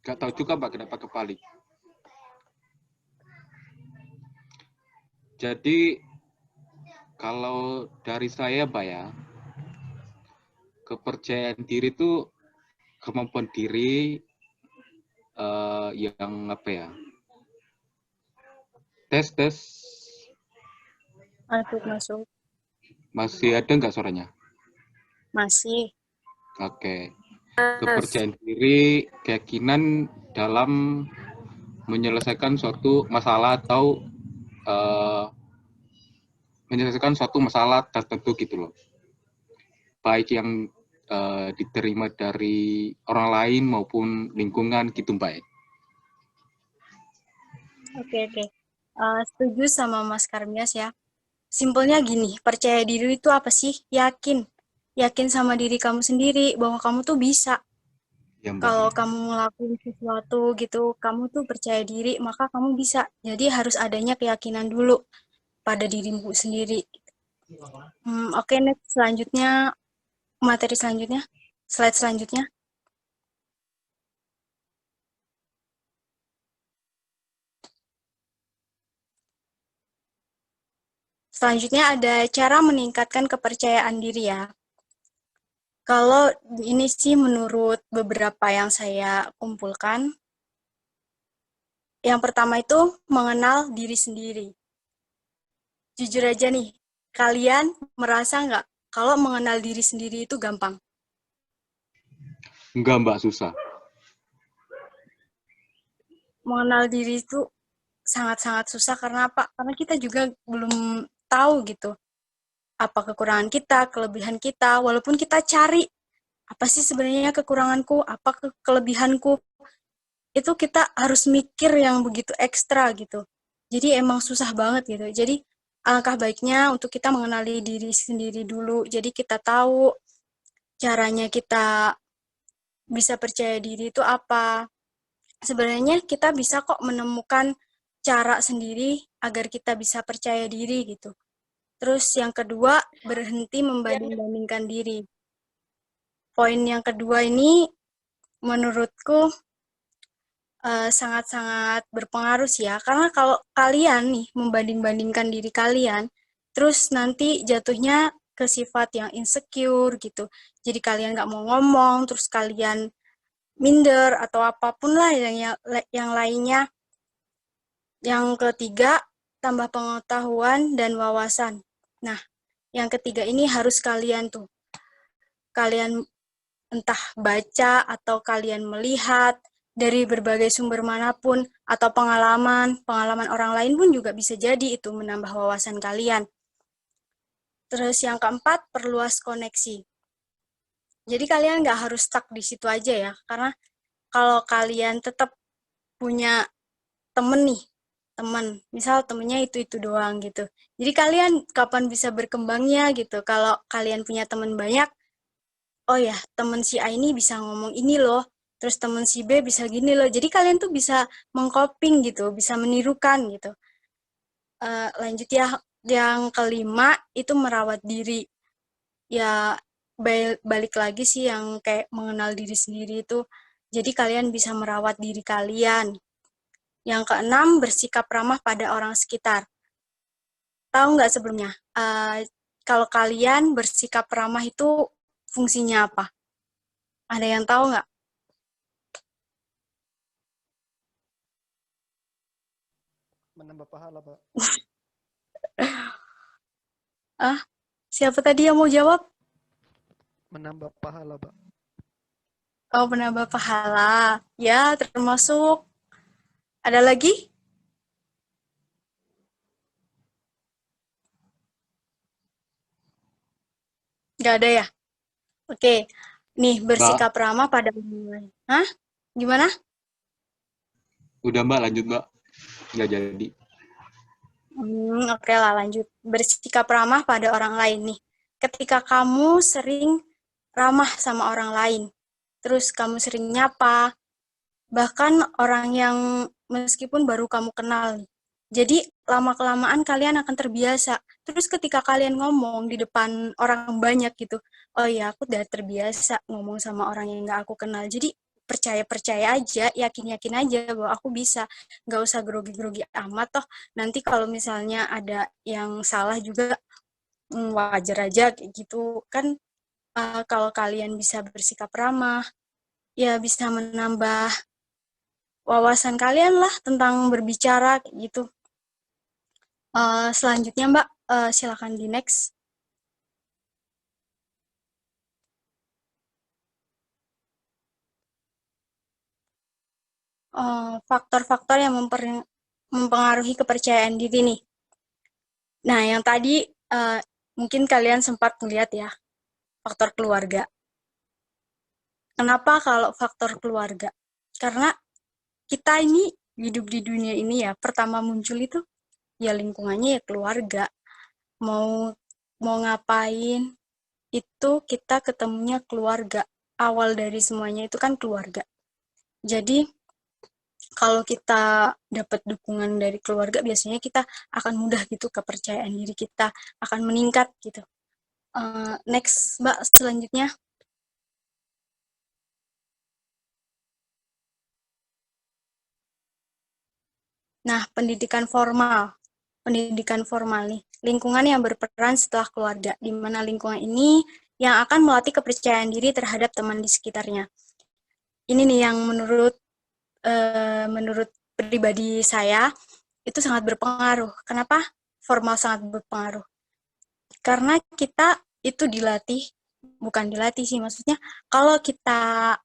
Gak tahu juga, Pak, kenapa kebalik. Jadi, kalau dari saya, Pak ya, kepercayaan diri itu kemampuan diri yang apa ya? Tes. Masuk. Masih ada nggak suaranya? Masih. Oke. Kepercayaan diri, keyakinan dalam menyelesaikan suatu masalah atau menyelesaikan suatu masalah tertentu gitu loh. Baik yang diterima dari orang lain maupun lingkungan gitu, Mbak. Oke. Setuju sama Mas Karmias ya. Simpelnya gini, percaya diri itu apa sih? Yakin. Yakin sama diri kamu sendiri bahwa kamu tuh bisa. Ya, Mbak. Kalau kamu ngelakuin sesuatu gitu, kamu tuh percaya diri, maka kamu bisa. Jadi harus adanya keyakinan dulu pada dirimu sendiri. Oke, next selanjutnya, materi selanjutnya, slide selanjutnya. Selanjutnya ada cara meningkatkan kepercayaan diri ya. Kalau ini sih menurut beberapa yang saya kumpulkan, yang pertama itu mengenal diri sendiri. Jujur aja nih, kalian merasa nggak kalau mengenal diri sendiri itu gampang? Enggak, Mbak, susah. Mengenal diri itu sangat-sangat susah karena apa? Karena kita juga belum tahu gitu apa kekurangan kita, kelebihan kita, walaupun kita cari apa sih sebenarnya kekuranganku, apa kelebihanku, itu kita harus mikir yang begitu ekstra gitu. Jadi emang susah banget gitu. Jadi alangkah baiknya untuk kita mengenali diri sendiri dulu. Jadi kita tahu caranya kita bisa percaya diri itu apa. Sebenarnya kita bisa kok menemukan cara sendiri agar kita bisa percaya diri gitu. Terus yang kedua, berhenti membanding-bandingkan diri. Poin yang kedua ini menurutku sangat-sangat berpengaruh sih ya. Karena kalau kalian nih membanding-bandingkan diri kalian, terus nanti jatuhnya ke sifat yang insecure gitu. Jadi kalian nggak mau ngomong, terus kalian minder atau apapun lah yang lainnya. Yang ketiga, tambah pengetahuan dan wawasan. Nah, yang ketiga ini harus kalian entah baca atau kalian melihat dari berbagai sumber manapun atau pengalaman orang lain pun juga bisa jadi itu menambah wawasan kalian. Terus yang keempat, perluas koneksi. Jadi kalian nggak harus stuck di situ aja ya, karena kalau kalian tetap punya temen nih, misal temennya itu doang gitu. Jadi kalian kapan bisa berkembangnya gitu? Kalau kalian punya temen banyak, oh ya temen si A ini bisa ngomong ini loh, terus temen si B bisa gini loh. Jadi kalian tuh bisa mengcoping gitu, bisa menirukan gitu. Lanjut ya, yang kelima itu merawat diri. Ya balik lagi sih yang kayak mengenal diri sendiri itu. Jadi kalian bisa merawat diri kalian. Yang keenam, bersikap ramah pada orang sekitar. Tahu nggak sebelumnya, kalau kalian bersikap ramah itu fungsinya apa? Ada yang tahu nggak? Menambah pahala, Pak. Siapa tadi yang mau jawab? Menambah pahala, Pak. Oh, menambah pahala. Ya, termasuk. Ada lagi? Nggak ada ya? Oke. Nih, bersikap ramah pada orang lain. Hah? Gimana? Udah, Mbak, lanjut, Mbak. Nggak jadi. Oke lah, lanjut. Bersikap ramah pada orang lain nih. Ketika kamu sering ramah sama orang lain, terus kamu sering nyapa, bahkan orang yang meskipun baru kamu kenal nih. Jadi lama-kelamaan kalian akan terbiasa. Terus ketika kalian ngomong di depan orang banyak gitu, oh ya aku udah terbiasa ngomong sama orang yang gak aku kenal. Jadi percaya-percaya aja, yakin-yakin aja bahwa aku bisa. Gak usah grogi-grogi amat toh. Nanti kalau misalnya ada yang salah juga wajar aja kayak gitu. Kan kalau kalian bisa bersikap ramah, ya bisa menambah wawasan kalian lah tentang berbicara gitu. Selanjutnya Mbak, silakan di next. faktor-faktor yang mempengaruhi kepercayaan diri nih. Nah, yang tadi mungkin kalian sempat melihat ya, faktor keluarga. Kenapa kalau faktor keluarga? Karena kita ini hidup di dunia ini ya, pertama muncul itu ya lingkungannya ya keluarga. Mau ngapain, itu kita ketemunya keluarga. Awal dari semuanya itu kan keluarga. Jadi, kalau kita dapat dukungan dari keluarga, biasanya kita akan mudah gitu kepercayaan diri kita akan meningkat gitu. Next, Mbak, selanjutnya. Nah, pendidikan formal. Pendidikan formal nih, lingkungan yang berperan setelah keluarga, di mana lingkungan ini yang akan melatih kepercayaan diri terhadap teman di sekitarnya. Ini nih yang menurut pribadi saya, itu sangat berpengaruh. Kenapa formal sangat berpengaruh? Karena kita itu dilatih, bukan dilatih sih, maksudnya kalau kita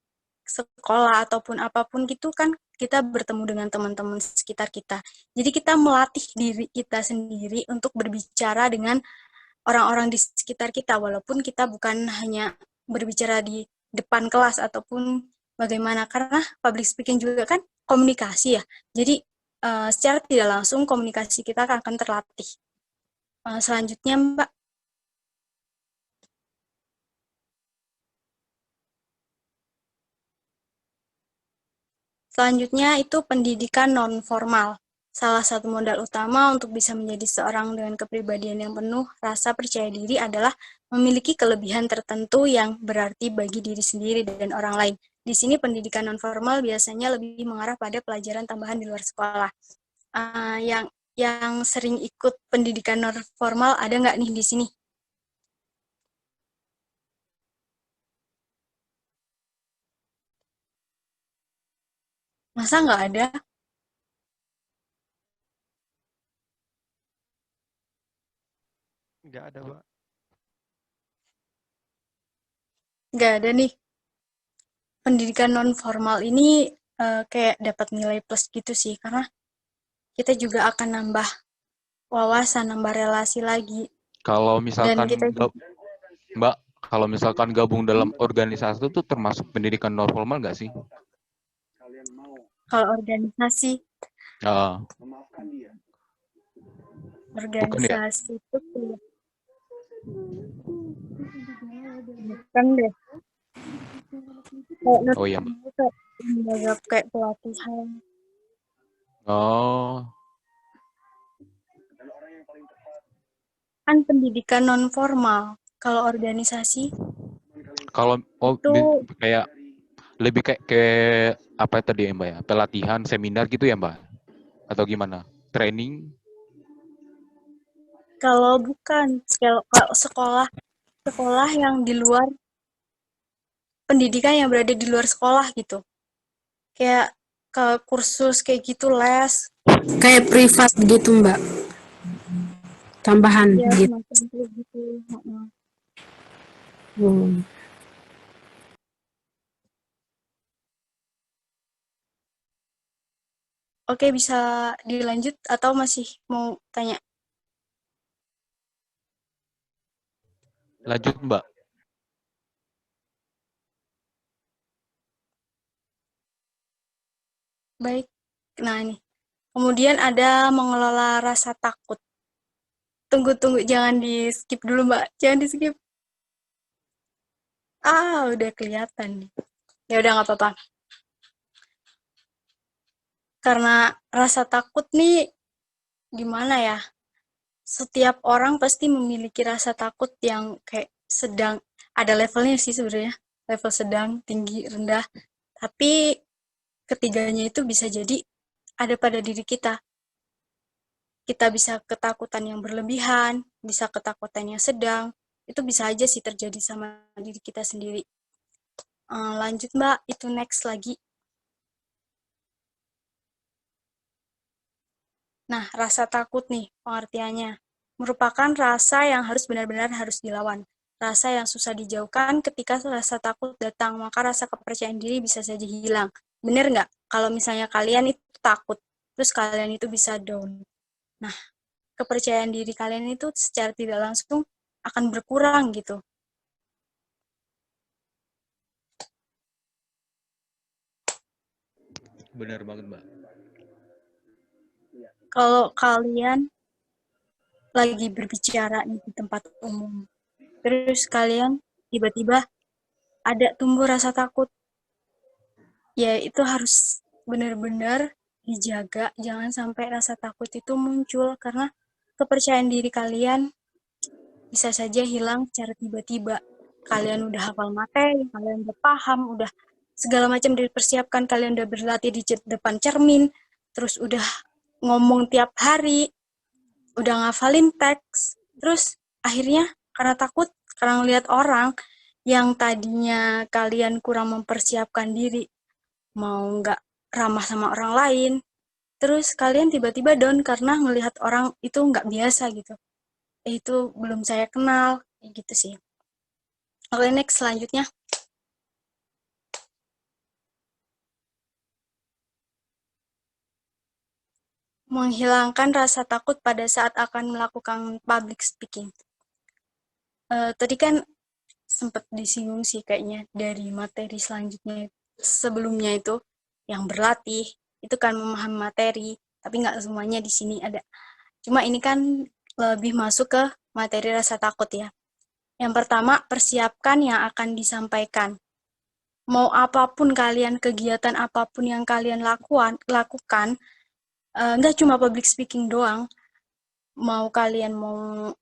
sekolah ataupun apapun gitu kan kita bertemu dengan teman-teman sekitar kita. Jadi kita melatih diri kita sendiri untuk berbicara dengan orang-orang di sekitar kita, walaupun kita bukan hanya berbicara di depan kelas ataupun bagaimana, karena public speaking juga kan komunikasi ya. Jadi secara tidak langsung komunikasi kita akan terlatih. Selanjutnya, Mbak. Selanjutnya itu pendidikan non-formal. Salah satu modal utama untuk bisa menjadi seorang dengan kepribadian yang penuh rasa percaya diri adalah memiliki kelebihan tertentu yang berarti bagi diri sendiri dan orang lain. Di sini pendidikan non-formal biasanya lebih mengarah pada pelajaran tambahan di luar sekolah. Yang sering ikut pendidikan non-formal ada nggak nih di sini? Masa nggak ada? Nggak ada, Mbak. Nggak ada nih. Pendidikan non-formal ini kayak dapat nilai plus gitu sih, karena kita juga akan nambah wawasan, nambah relasi lagi. Kalau misalkan, Dan kita Mbak, kalau misalkan gabung dalam organisasi itu termasuk pendidikan non formal nggak sih? kalau organisasi Bukan ya? itu bukan deh. Oh iya, Mbak. Menganggap kayak pelatihan. Oh, Kan pendidikan non formal. Kalau organisasi kalau itu kayak lebih kayak apa tadi ya, Mbak ya? Pelatihan, seminar gitu ya, Mbak? Atau gimana? Training? kalau bukan kalau sekolah yang di luar pendidikan yang berada di luar sekolah gitu. Kayak ke kursus kayak gitu, les. Kayak privat gitu, Mbak. Tambahan Ya, gitu. semacam kayak gitu. Oke, bisa dilanjut atau masih mau tanya? Lanjut, Mbak. Baik. Nah, ini. Kemudian ada mengelola rasa takut. Tunggu, jangan di-skip dulu, Mbak. Jangan di-skip. Udah kelihatan nih. Ya udah nggak apa-apa. Karena rasa takut nih gimana ya? Setiap orang pasti memiliki rasa takut yang kayak sedang, ada levelnya sih sebenarnya. Level sedang, tinggi, rendah. Tapi ketiganya itu bisa jadi ada pada diri kita. Kita bisa ketakutan yang berlebihan, bisa ketakutan yang sedang, itu bisa aja sih terjadi sama diri kita sendiri. Lanjut, Mbak, itu next lagi. Nah, rasa takut nih pengertiannya. Merupakan rasa yang harus benar-benar harus dilawan. Rasa yang susah dijauhkan ketika rasa takut datang, maka rasa kepercayaan diri bisa saja hilang. Benar nggak? kalau misalnya kalian itu takut, terus kalian itu bisa down. Nah, kepercayaan diri kalian itu secara tidak langsung akan berkurang gitu. Benar banget, Mbak. Kalau kalian lagi berbicara nih di tempat umum, terus kalian tiba-tiba ada tumbuh rasa takut, ya itu harus benar-benar dijaga, jangan sampai rasa takut itu muncul, karena kepercayaan diri kalian bisa saja hilang secara tiba-tiba. Kalian udah hafal materi, kalian udah paham, udah segala macam dipersiapkan, kalian udah berlatih di depan cermin, terus udah ngomong tiap hari, udah ngafalin teks, terus akhirnya karena takut, karena ngeliat orang yang tadinya kalian kurang mempersiapkan diri, mau nggak ramah sama orang lain, terus kalian tiba-tiba down karena ngelihat orang itu nggak biasa gitu. Itu belum saya kenal, kayak gitu sih. Oke, next selanjutnya. Menghilangkan rasa takut pada saat akan melakukan public speaking. Tadi kan sempat disinggung sih kayaknya dari materi selanjutnya sebelumnya itu yang berlatih itu kan memahami materi, tapi nggak semuanya di sini ada. Cuma ini kan lebih masuk ke materi rasa takut ya. Yang pertama, persiapkan yang akan disampaikan. Mau apapun kalian, kegiatan apapun yang kalian lakukan, nggak cuma public speaking doang, mau kalian mau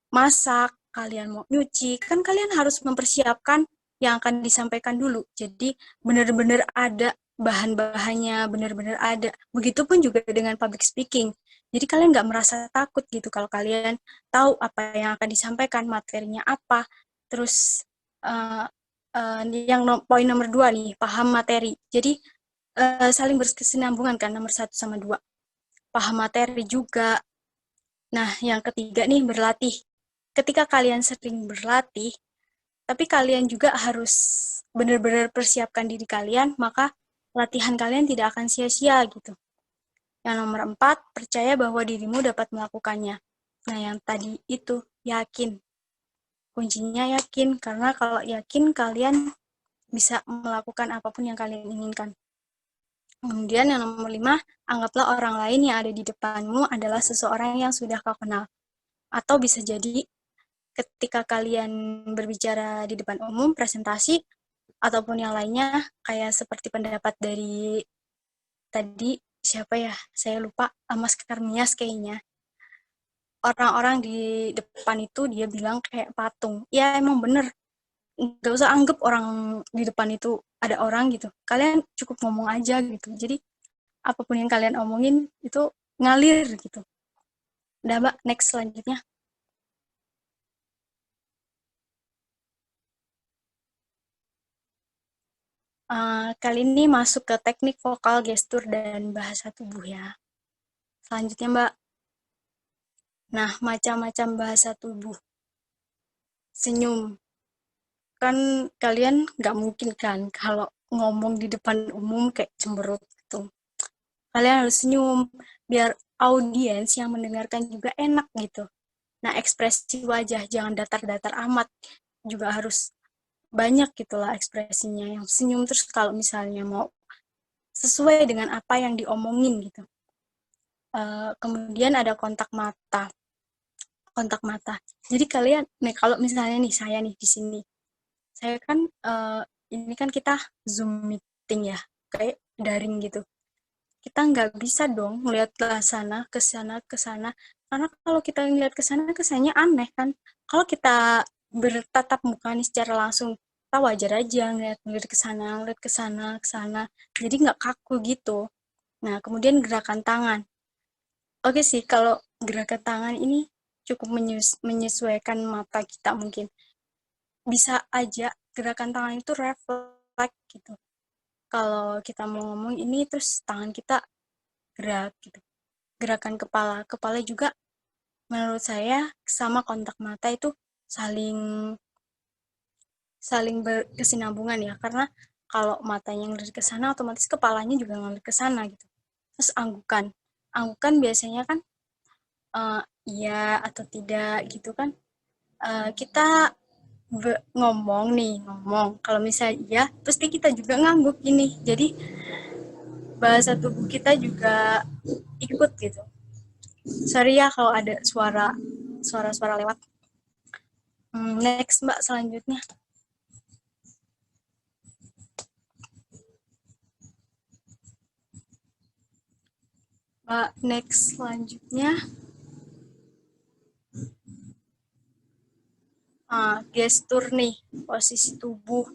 masak, kalian mau nyuci, kan kalian harus mempersiapkan yang akan disampaikan dulu. Jadi benar-benar ada bahan-bahannya, benar-benar ada. Begitupun juga dengan public speaking. Jadi kalian nggak merasa takut gitu kalau kalian tahu apa yang akan disampaikan, materinya apa. Terus yang poin nomor 2 nih, paham materi. Jadi saling berkesinambungan kan nomor 1 sama 2. Paham materi juga. Nah, yang ketiga nih berlatih. Ketika kalian sering berlatih, tapi kalian juga harus benar-benar persiapkan diri kalian, maka latihan kalian tidak akan sia-sia gitu. Yang nomor 4, percaya bahwa dirimu dapat melakukannya. Nah, yang tadi itu, yakin. Kuncinya yakin, karena kalau yakin kalian bisa melakukan apapun yang kalian inginkan. Kemudian yang nomor 5, anggaplah orang lain yang ada di depanmu adalah seseorang yang sudah kau kenal. Atau bisa jadi ketika kalian berbicara di depan umum, presentasi, ataupun yang lainnya, kayak seperti pendapat dari tadi, siapa ya, saya lupa, Mas Karnias kayaknya. Orang-orang di depan itu dia bilang kayak patung. Ya emang bener, nggak usah anggap orang di depan itu ada orang gitu. Kalian cukup ngomong aja gitu. Jadi apapun yang kalian omongin itu ngalir gitu. Udah Mbak, next selanjutnya. Kali ini masuk ke teknik vokal, gestur, dan bahasa tubuh ya. Selanjutnya Mbak. Nah, macam-macam bahasa tubuh. Senyum. Kan kalian nggak mungkin kan kalau ngomong di depan umum kayak cemberut gitu. Kalian harus senyum biar audiens yang mendengarkan juga enak gitu. Nah, ekspresi wajah jangan datar-datar amat, juga harus banyak gitulah ekspresinya. Yang senyum terus kalau misalnya mau sesuai dengan apa yang diomongin gitu. Kemudian ada kontak mata. Kontak mata. Jadi kalian, nih kalau misalnya nih saya nih di sini, saya kan ini kan kita Zoom meeting ya, kayak daring gitu. Kita nggak bisa dong ngeliat ke sana, ke sana, ke sana. Karena kalau kita ngeliat ke sana, kesannya aneh kan. Kalau kita bertatap muka nih secara langsung, kita wajar aja ngeliat ke sana, ngeliat ke sana, ke sana. Jadi nggak kaku gitu. Nah, kemudian gerakan tangan. Oke sih, kalau gerakan tangan ini cukup menyesuaikan mata kita mungkin. Bisa aja gerakan tangan itu refleks gitu. Kalau kita mau ngomong ini terus tangan kita gerak gitu. Gerakan kepala juga menurut saya sama kontak mata itu saling berkesinambungan ya, karena Kalau matanya ngelirik ke sana, otomatis kepalanya juga ngelirik ke sana gitu. Terus anggukan. Anggukan biasanya kan iya atau tidak gitu kan. Kita ngomong. Kalau misalnya iya, pasti kita juga ngangguk gini. Jadi bahasa tubuh kita juga ikut gitu. Sorry ya kalau ada suara-suara lewat. Next Mbak selanjutnya. Mbak, next selanjutnya. Gestur nih, posisi tubuh.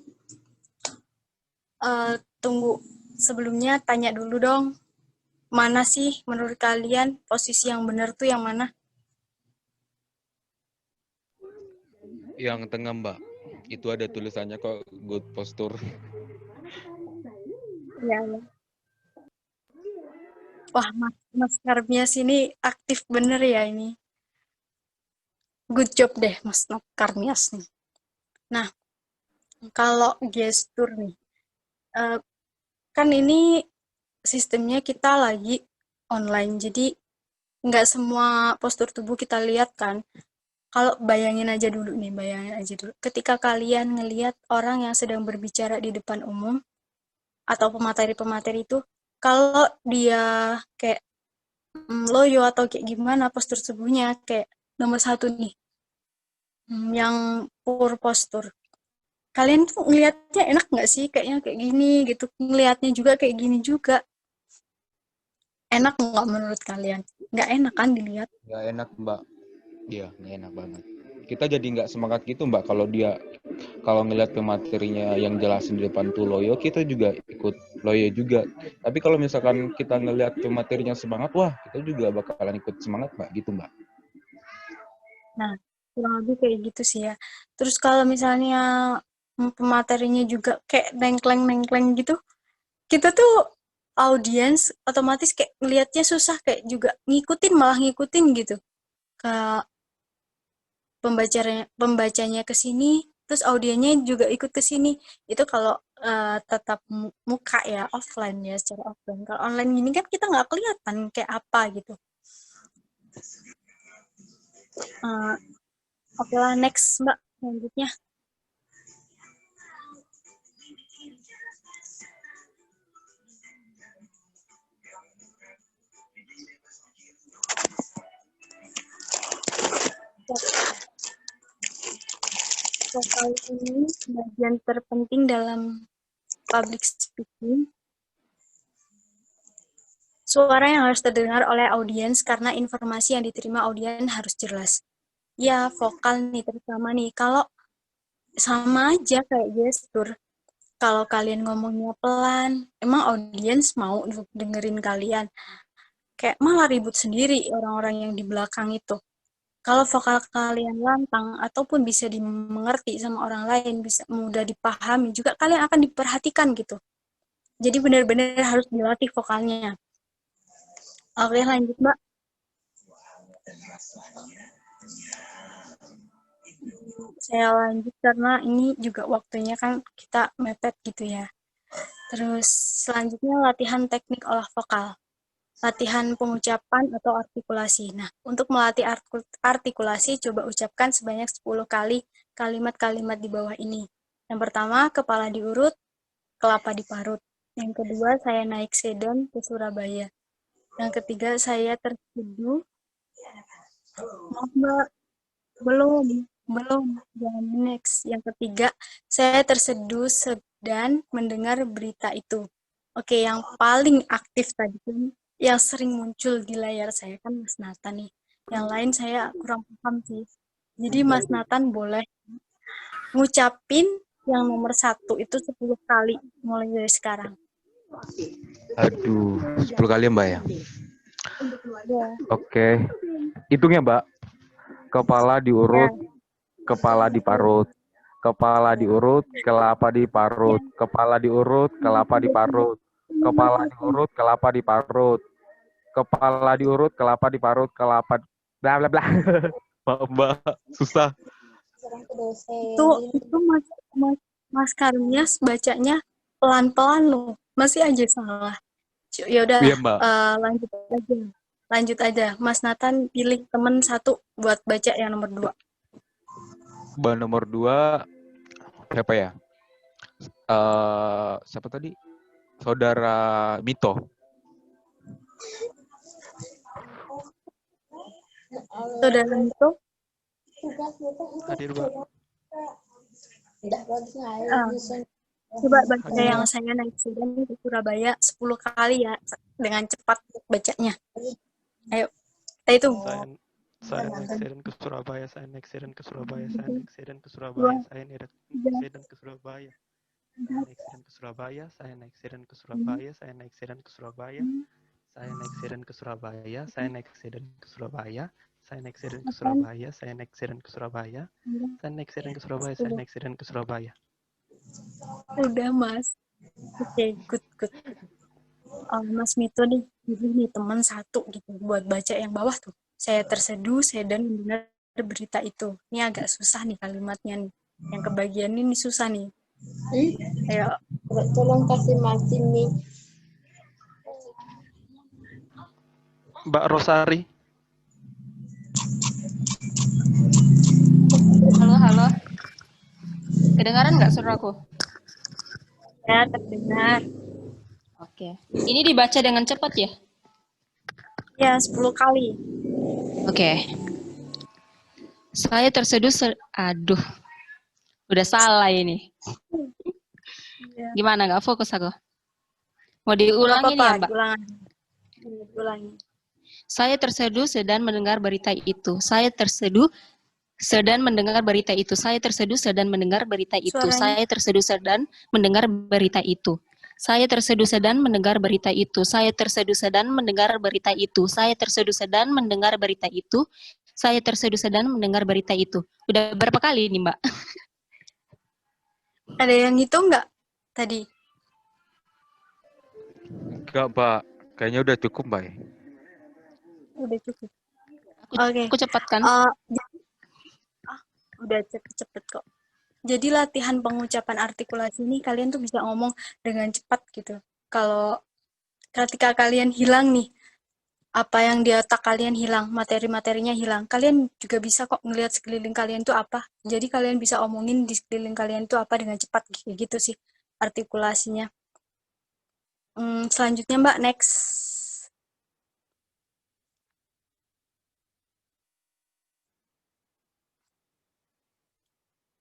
Tunggu, sebelumnya tanya dulu dong. Mana sih menurut kalian posisi yang benar tuh yang mana? Yang tengah, Mbak. Itu ada tulisannya kok, good posture. Iya. Wah, Mas Karmias ini aktif bener ya ini. Good job deh, Mas Karmias nih. Nah, kalau gestur nih, kan ini sistemnya kita lagi online, jadi nggak semua postur tubuh kita lihat kan. Kalau bayangin aja dulu. Ketika kalian ngelihat orang yang sedang berbicara di depan umum, atau pemateri-pemateri itu, kalau dia kayak loyo atau kayak gimana postur tubuhnya, kayak nomor 1 nih, yang poor postur. Kalian tuh ngelihatnya enak nggak sih? Kayaknya kayak gini gitu. Ngelihatnya juga kayak gini juga. Enak nggak menurut kalian? Nggak enak kan dilihat? Nggak enak, Mbak. Iya, nggak enak banget. Kita jadi nggak semangat gitu, Mbak. Kalau ngelihat pematerinya yang jelasin di depan tuh loyo, kita juga ikut loyo juga. Tapi kalau misalkan kita ngelihat pematerinya semangat, wah, kita juga bakalan ikut semangat, Mbak. Gitu, Mbak. Nah, kurang lebih kayak gitu sih ya. Terus kalau misalnya pematerinya juga kayak nengkleng gitu, kita tuh audiens otomatis kayak ngelihatnya susah, kayak juga malah ngikutin gitu. Kayak pembacanya ke sini, terus audiennya juga ikut ke sini. Itu kalau tetap muka ya, offline ya, secara offline. Kalau online gini kan kita nggak kelihatan kayak apa gitu. Oke lah, next Mbak, selanjutnya. Vokal ini bagian terpenting dalam public speaking. Suara yang harus terdengar oleh audiens karena informasi yang diterima audiens harus jelas. Ya, vokal nih terutama nih. Kalau sama aja kayak gestur. Kalau kalian ngomongnya pelan, emang audiens mau dengerin kalian? Kayak malah ribut sendiri orang-orang yang di belakang itu. Kalau vokal kalian lantang ataupun bisa dimengerti sama orang lain, bisa mudah dipahami, juga kalian akan diperhatikan gitu. Jadi benar-benar harus dilatih vokalnya. Oke, lanjut Mbak. Saya lanjut karena ini juga waktunya kan kita mepet gitu ya. Terus selanjutnya latihan teknik olah vokal. Latihan pengucapan atau artikulasi. Nah, untuk melatih artikulasi, coba ucapkan sebanyak 10 kali kalimat-kalimat di bawah ini. Yang pertama, kepala diurut, kelapa diparut. Yang kedua, saya naik sedan ke Surabaya. Yang ketiga, saya terseduh. Maaf, Mbak. Belum. Jangan next. Yang ketiga, saya terseduh dan mendengar berita itu. Oke, yang paling aktif tadi kan, yang sering muncul di layar saya kan Mas Nathan nih. Yang lain saya kurang paham sih. Jadi Mas Nathan boleh ngucapin yang nomor 1 itu 10 kali mulai dari sekarang. Aduh, 10 kali Mbak ya? Ya. Oke. Hitungnya Mbak. Kepala diurut, kepala diparut. Kepala diurut, kelapa diparut. Kepala diurut, kelapa diparut. Kepala diurut, kelapa diparut. Kepala diurut, kelapa diparut, kelapa bla bla bla. Maaf Mbak, susah. Itu Mas Karmias bacanya pelan-pelan loh. Masih aja salah. Ya udah, Iya, Mbak. lanjut aja. Lanjut aja. Mas Nathan pilih temen satu buat baca yang nomor 2. Mbak nomor 2 siapa ya? Siapa tadi? Saudara Mito. Saudara itu, Hadir, Mbak. coba baca Hadir, yang Mbak. saya naik sedan ke Surabaya 10 kali ya, dengan cepat bacanya. Ayo, kita hitung. Saya naik sedan ke Surabaya, saya naik sedan ke Surabaya, saya naik sedan ke Surabaya, Dua, saya naik tiga, sedan ke Surabaya. Saya naik sedan ke Surabaya, saya naik sedan ke Surabaya, saya naik sedan ke Surabaya, saya naik sedan ke Surabaya, saya naik sedan ke Surabaya, saya naik sedan ke Surabaya, saya naik sedan ke Surabaya, saya naik sedan ke Surabaya, saya naik sedan ke Surabaya. Udah, Mas. Oke, good. Mas Mito nih, ini teman satu gitu buat baca yang bawah tuh. Saya terseduh, sedan mendengar berita itu. Ini agak susah nih kalimatnya nih. Yang kebagian ini susah nih. Ayo, Tolong kasih Martin nih. Mbak Rosari. Halo. Kedengaran nggak suaraku? ya terdengar. Oke. Ini dibaca dengan cepat ya? Ya, 10 kali. Oke. Saya terseduh, aduh. Udah salah ini. Ya. Gimana, nggak fokus aku? Mau Nggak diulangin apa-apa, ya, Mbak? diulangi. Saya terseduh sedang mendengar berita itu. Saya terseduh sedang mendengar berita itu. Saya terseduh sedang mendengar berita itu. Suaranya. Saya terseduh sedang mendengar berita itu. Saya terseduh sedang mendengar berita itu. Saya terseduh sedang mendengar berita itu. Saya terseduh sedang mendengar berita itu. Saya terseduh sedang mendengar berita itu. Udah berapa kali ini, Mbak? Ada yang hitung nggak tadi? Enggak, Mbak. Kayaknya udah cukup, Mbak. Udah cukup. Aku cepat kan? Udah cepet kok. Jadi latihan pengucapan artikulasi ini kalian tuh bisa ngomong dengan cepat gitu. Kalau ketika kalian hilang nih, apa yang di otak kalian hilang, materi-materinya hilang, kalian juga bisa kok ngelihat sekeliling kalian tuh apa. Jadi kalian bisa omongin di sekeliling kalian tuh apa dengan cepat gitu sih artikulasinya. Selanjutnya Mbak, next.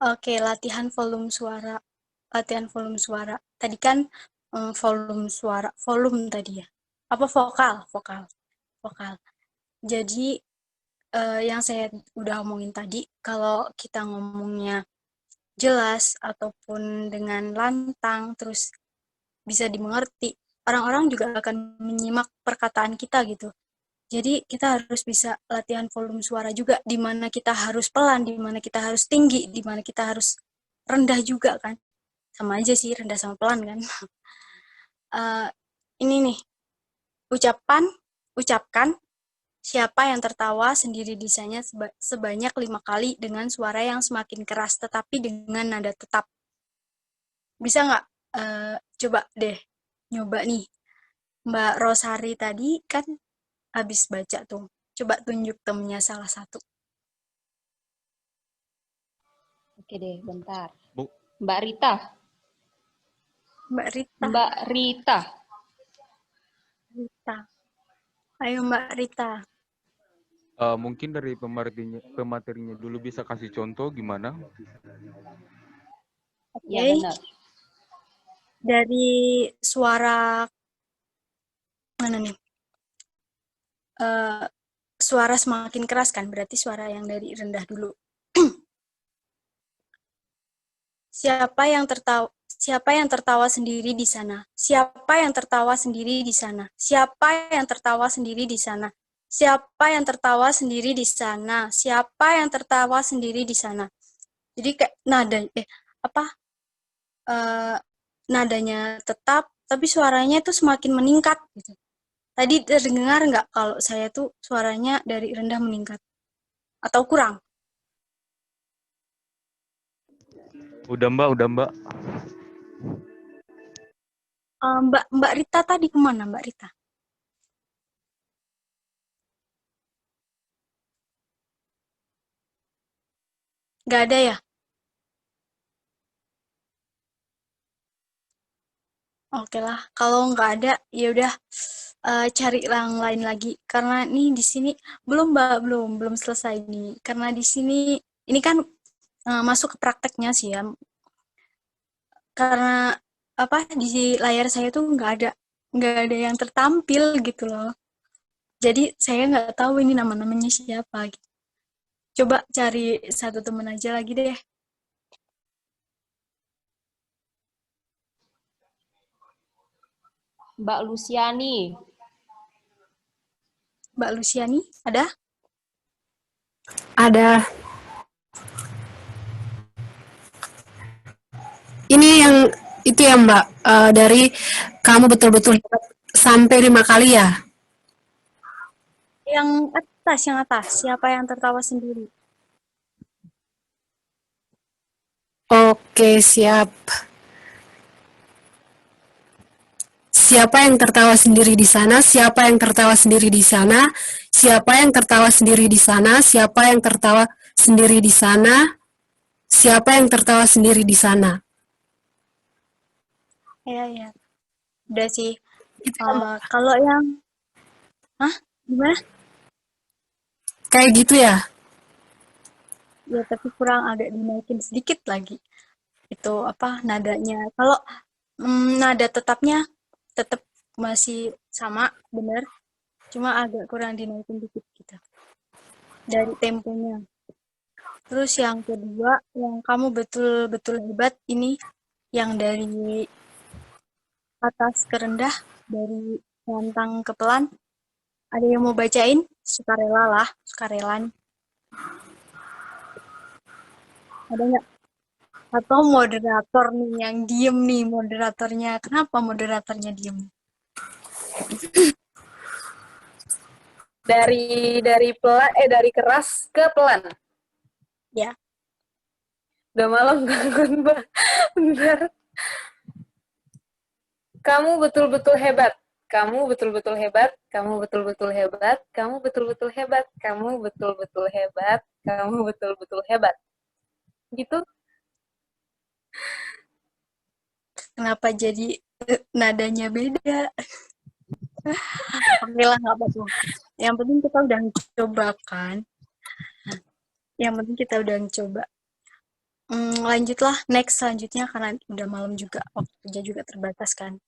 Oke, latihan volume suara. Latihan volume suara. Tadi kan volume suara, volume tadi ya. Apa vokal? Vokal. Jadi yang saya udah omongin tadi, kalau kita ngomongnya jelas ataupun dengan lantang, terus bisa dimengerti, orang-orang juga akan menyimak perkataan kita gitu. Jadi kita harus bisa latihan volume suara juga, di mana kita harus pelan, di mana kita harus tinggi, di mana kita harus rendah juga kan. Sama aja sih, rendah sama pelan kan. Ini nih, ucapkan siapa yang tertawa sendiri disanya sebanyak 5 kali dengan suara yang semakin keras tetapi dengan nada tetap. Bisa nggak? Coba deh, nyoba nih. Mbak Rosari tadi kan habis baca tuh. Coba tunjuk temennya salah satu. Oke deh, bentar. Bu. Mbak Rita. Ayo Mbak Rita. Mungkin dari pematerinya dulu bisa kasih contoh gimana? Ya, benar. Dari suara mana nih? Suara semakin keras kan, berarti suara yang dari rendah dulu. Siapa yang tertawa sendiri di sana? Siapa yang tertawa sendiri di sana? Siapa yang tertawa sendiri di sana? Siapa yang tertawa sendiri di sana? Siapa yang tertawa sendiri di sana? Jadi kayak nadanya tetap, tapi suaranya itu semakin meningkat gitu. Tadi terdengar nggak kalau saya tuh suaranya dari rendah meningkat? Atau kurang? Udah Mbak. Mbak Rita tadi kemana, Mbak Rita? Nggak ada ya? Oke lah, kalau nggak ada ya udah cari yang lain lagi. Karena nih di sini belum Mbak, belum selesai nih. Karena di sini ini kan masuk ke prakteknya sih ya. Karena apa di layar saya tuh nggak ada yang tertampil gitu loh. Jadi saya nggak tahu ini nama-namanya siapa gitu. Coba cari satu teman aja lagi deh. Mbak Luciani. Mbak Luciani, ada? Ada. Ini yang itu ya Mbak, dari kamu betul-betul hebat sampai 5 kali ya? Yang atas. Siapa yang tertawa sendiri? Oke, siap. Siapa yang tertawa sendiri di sana? Siapa yang tertawa sendiri di sana? Siapa yang tertawa sendiri di sana? Siapa yang tertawa sendiri di sana? Siapa yang tertawa sendiri di sana? Ya. Udah sih. Itu kan, Mbak. Kalau yang, gimana? Kayak gitu ya? Ya tapi kurang agak dinaikin sedikit lagi. Itu apa nadanya? Kalau nada tetapnya tetap masih sama, bener. Cuma agak kurang dinaikin dikit gitu. Dari temponya. Terus yang kedua, yang kamu betul-betul hebat ini yang dari atas ke rendah, dari lantang ke pelan. Ada yang mau bacain? Sukarela nih. Ada nggak? Atau moderator nih yang diem nih moderatornya. Kenapa moderatornya diem? Dari keras ke pelan. Ya. Udah malam gangguan Mbak. Bentar. Kamu betul-betul hebat. Kamu betul-betul hebat. Kamu betul-betul hebat. Kamu betul-betul hebat. Kamu betul-betul hebat. Kamu betul-betul hebat. Gitu. Kenapa jadi nadanya beda? Oke lah, nggak apa-apa. Yang penting kita udah coba kan. Yang penting kita udah coba. Lanjutlah, next selanjutnya karena udah malam juga, waktu kerja juga terbatas kan.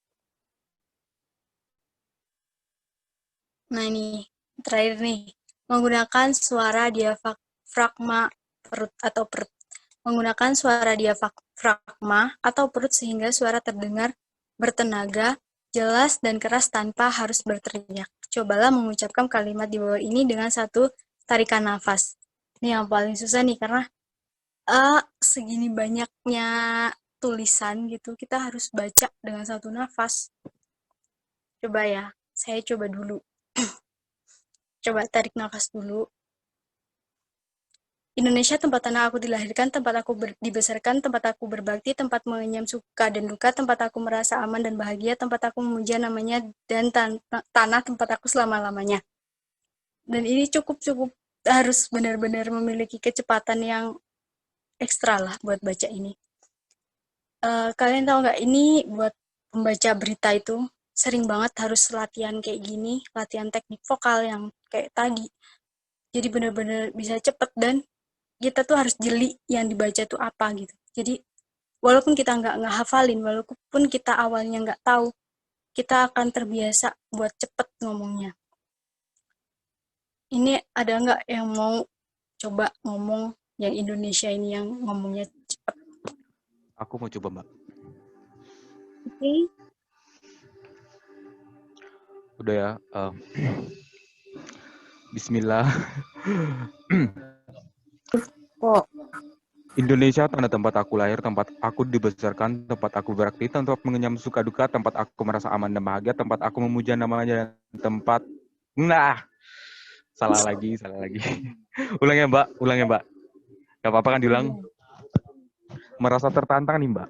Nah ini, terakhir nih. Menggunakan suara diafragma perut atau perut. Menggunakan suara diafragma atau perut sehingga suara terdengar bertenaga, jelas dan keras tanpa harus berteriak. Cobalah mengucapkan kalimat di bawah ini dengan satu tarikan nafas. Ini yang paling susah nih karena segini banyaknya tulisan gitu, kita harus baca dengan satu nafas. Coba ya, saya coba dulu. Coba tarik nafas dulu. Indonesia tempat tanah aku dilahirkan, tempat aku dibesarkan, tempat aku berbakti, tempat mengenyam suka dan duka, tempat aku merasa aman dan bahagia, tempat aku memuja namanya, dan tanah tempat aku selama-lamanya. Dan ini cukup harus benar-benar memiliki kecepatan yang ekstra lah buat baca ini. Kalian tahu nggak, ini buat pembaca berita itu sering banget harus latihan kayak gini, latihan teknik vokal yang kayak tadi. Jadi benar-benar bisa cepet dan kita tuh harus jeli yang dibaca tuh apa gitu. Jadi walaupun kita nggak hafalin, walaupun kita awalnya nggak tahu, kita akan terbiasa buat cepet ngomongnya. Ini ada nggak yang mau coba ngomong yang Indonesia ini yang ngomongnya cepet? Aku mau coba, Mbak. Oke. Udah ya. Bismillah. Indonesia tanah tempat aku lahir, tempat aku dibesarkan, tempat aku beraktif, tempat mengenyam suka duka, tempat aku merasa aman dan bahagia, tempat aku memuja namanya, tempat... Salah lagi. Ulang ya, Mbak. Gak apa-apa kan diulang? Merasa tertantang nih, Mbak.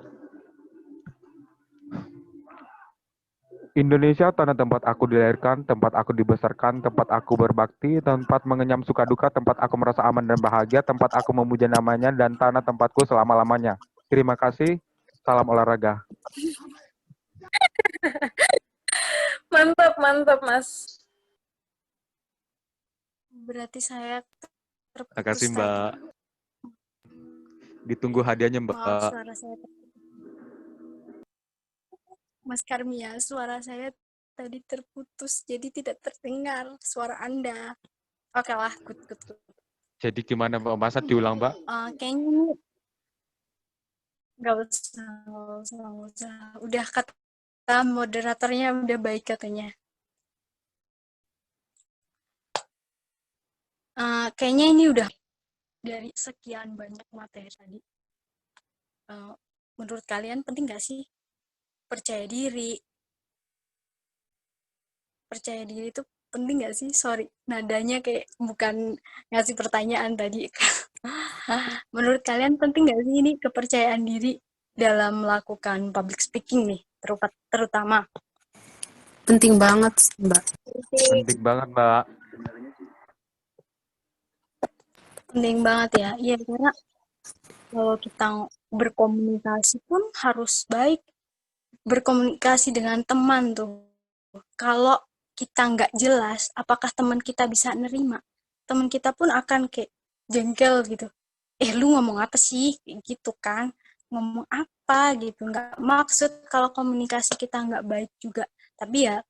Indonesia, tanah tempat aku dilahirkan, tempat aku dibesarkan, tempat aku berbakti, tempat mengenyam suka duka, tempat aku merasa aman dan bahagia, tempat aku memuja namanya, dan tanah tempatku selama-lamanya. Terima kasih. Salam olahraga. Mantap, mantap, Mas. Berarti saya Terima terputus kasih, tadi. Mbak. Ditunggu hadiahnya, Mbak. Maaf, suara saya Mas Karmia, suara saya tadi terputus, jadi tidak terdengar suara Anda. Oke lah, good. Jadi gimana, Mbak? Masa diulang, Mbak? Kayaknya ini nggak usah. Udah kata moderatornya udah baik katanya. Kayaknya ini udah dari sekian banyak materi tadi. Menurut kalian penting nggak sih percaya diri? Percaya diri itu penting nggak sih? Sorry, nadanya kayak bukan ngasih pertanyaan tadi. Menurut kalian penting nggak sih ini kepercayaan diri dalam melakukan public speaking nih, terutama? Penting banget, Mbak. Penting banget, Mbak. Penting banget ya. Iya, karena kalau kita berkomunikasi pun harus baik. Berkomunikasi dengan teman tuh. Kalau kita nggak jelas, apakah teman kita bisa nerima? Teman kita pun akan kayak jengkel gitu. Lu ngomong apa sih? Gitu kan. Ngomong apa gitu. Nggak maksud kalau komunikasi kita nggak baik juga. Tapi ya,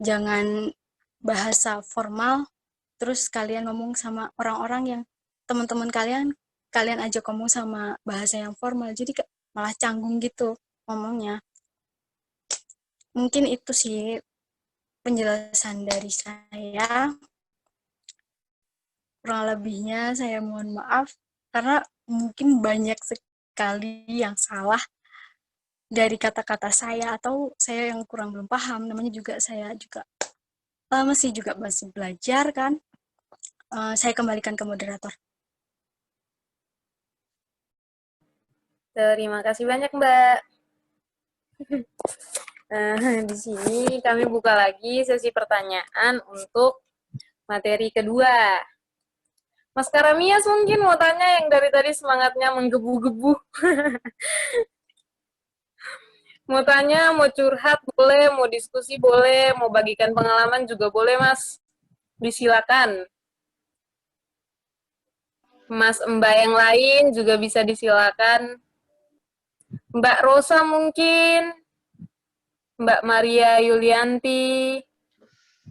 jangan bahasa formal, terus kalian ngomong sama orang-orang yang teman-teman kalian ajak ngomong sama bahasa yang formal. Jadi malah canggung gitu ngomongnya. Mungkin itu sih penjelasan dari saya. Kurang lebihnya saya mohon maaf karena mungkin banyak sekali yang salah dari kata-kata saya atau saya yang kurang belum paham. Namanya juga saya juga masih belajar kan. Saya kembalikan ke moderator. Terima kasih banyak, Mbak. Di sini kami buka lagi sesi pertanyaan untuk materi kedua. Mas Karamias mungkin mau tanya yang dari tadi semangatnya menggebu-gebu. Mau tanya, mau curhat boleh, mau diskusi boleh, mau bagikan pengalaman juga boleh, Mas. Disilakan. Mas Mbak yang lain juga bisa disilakan. Mbak Rosa mungkin, Mbak Maria Yulianti,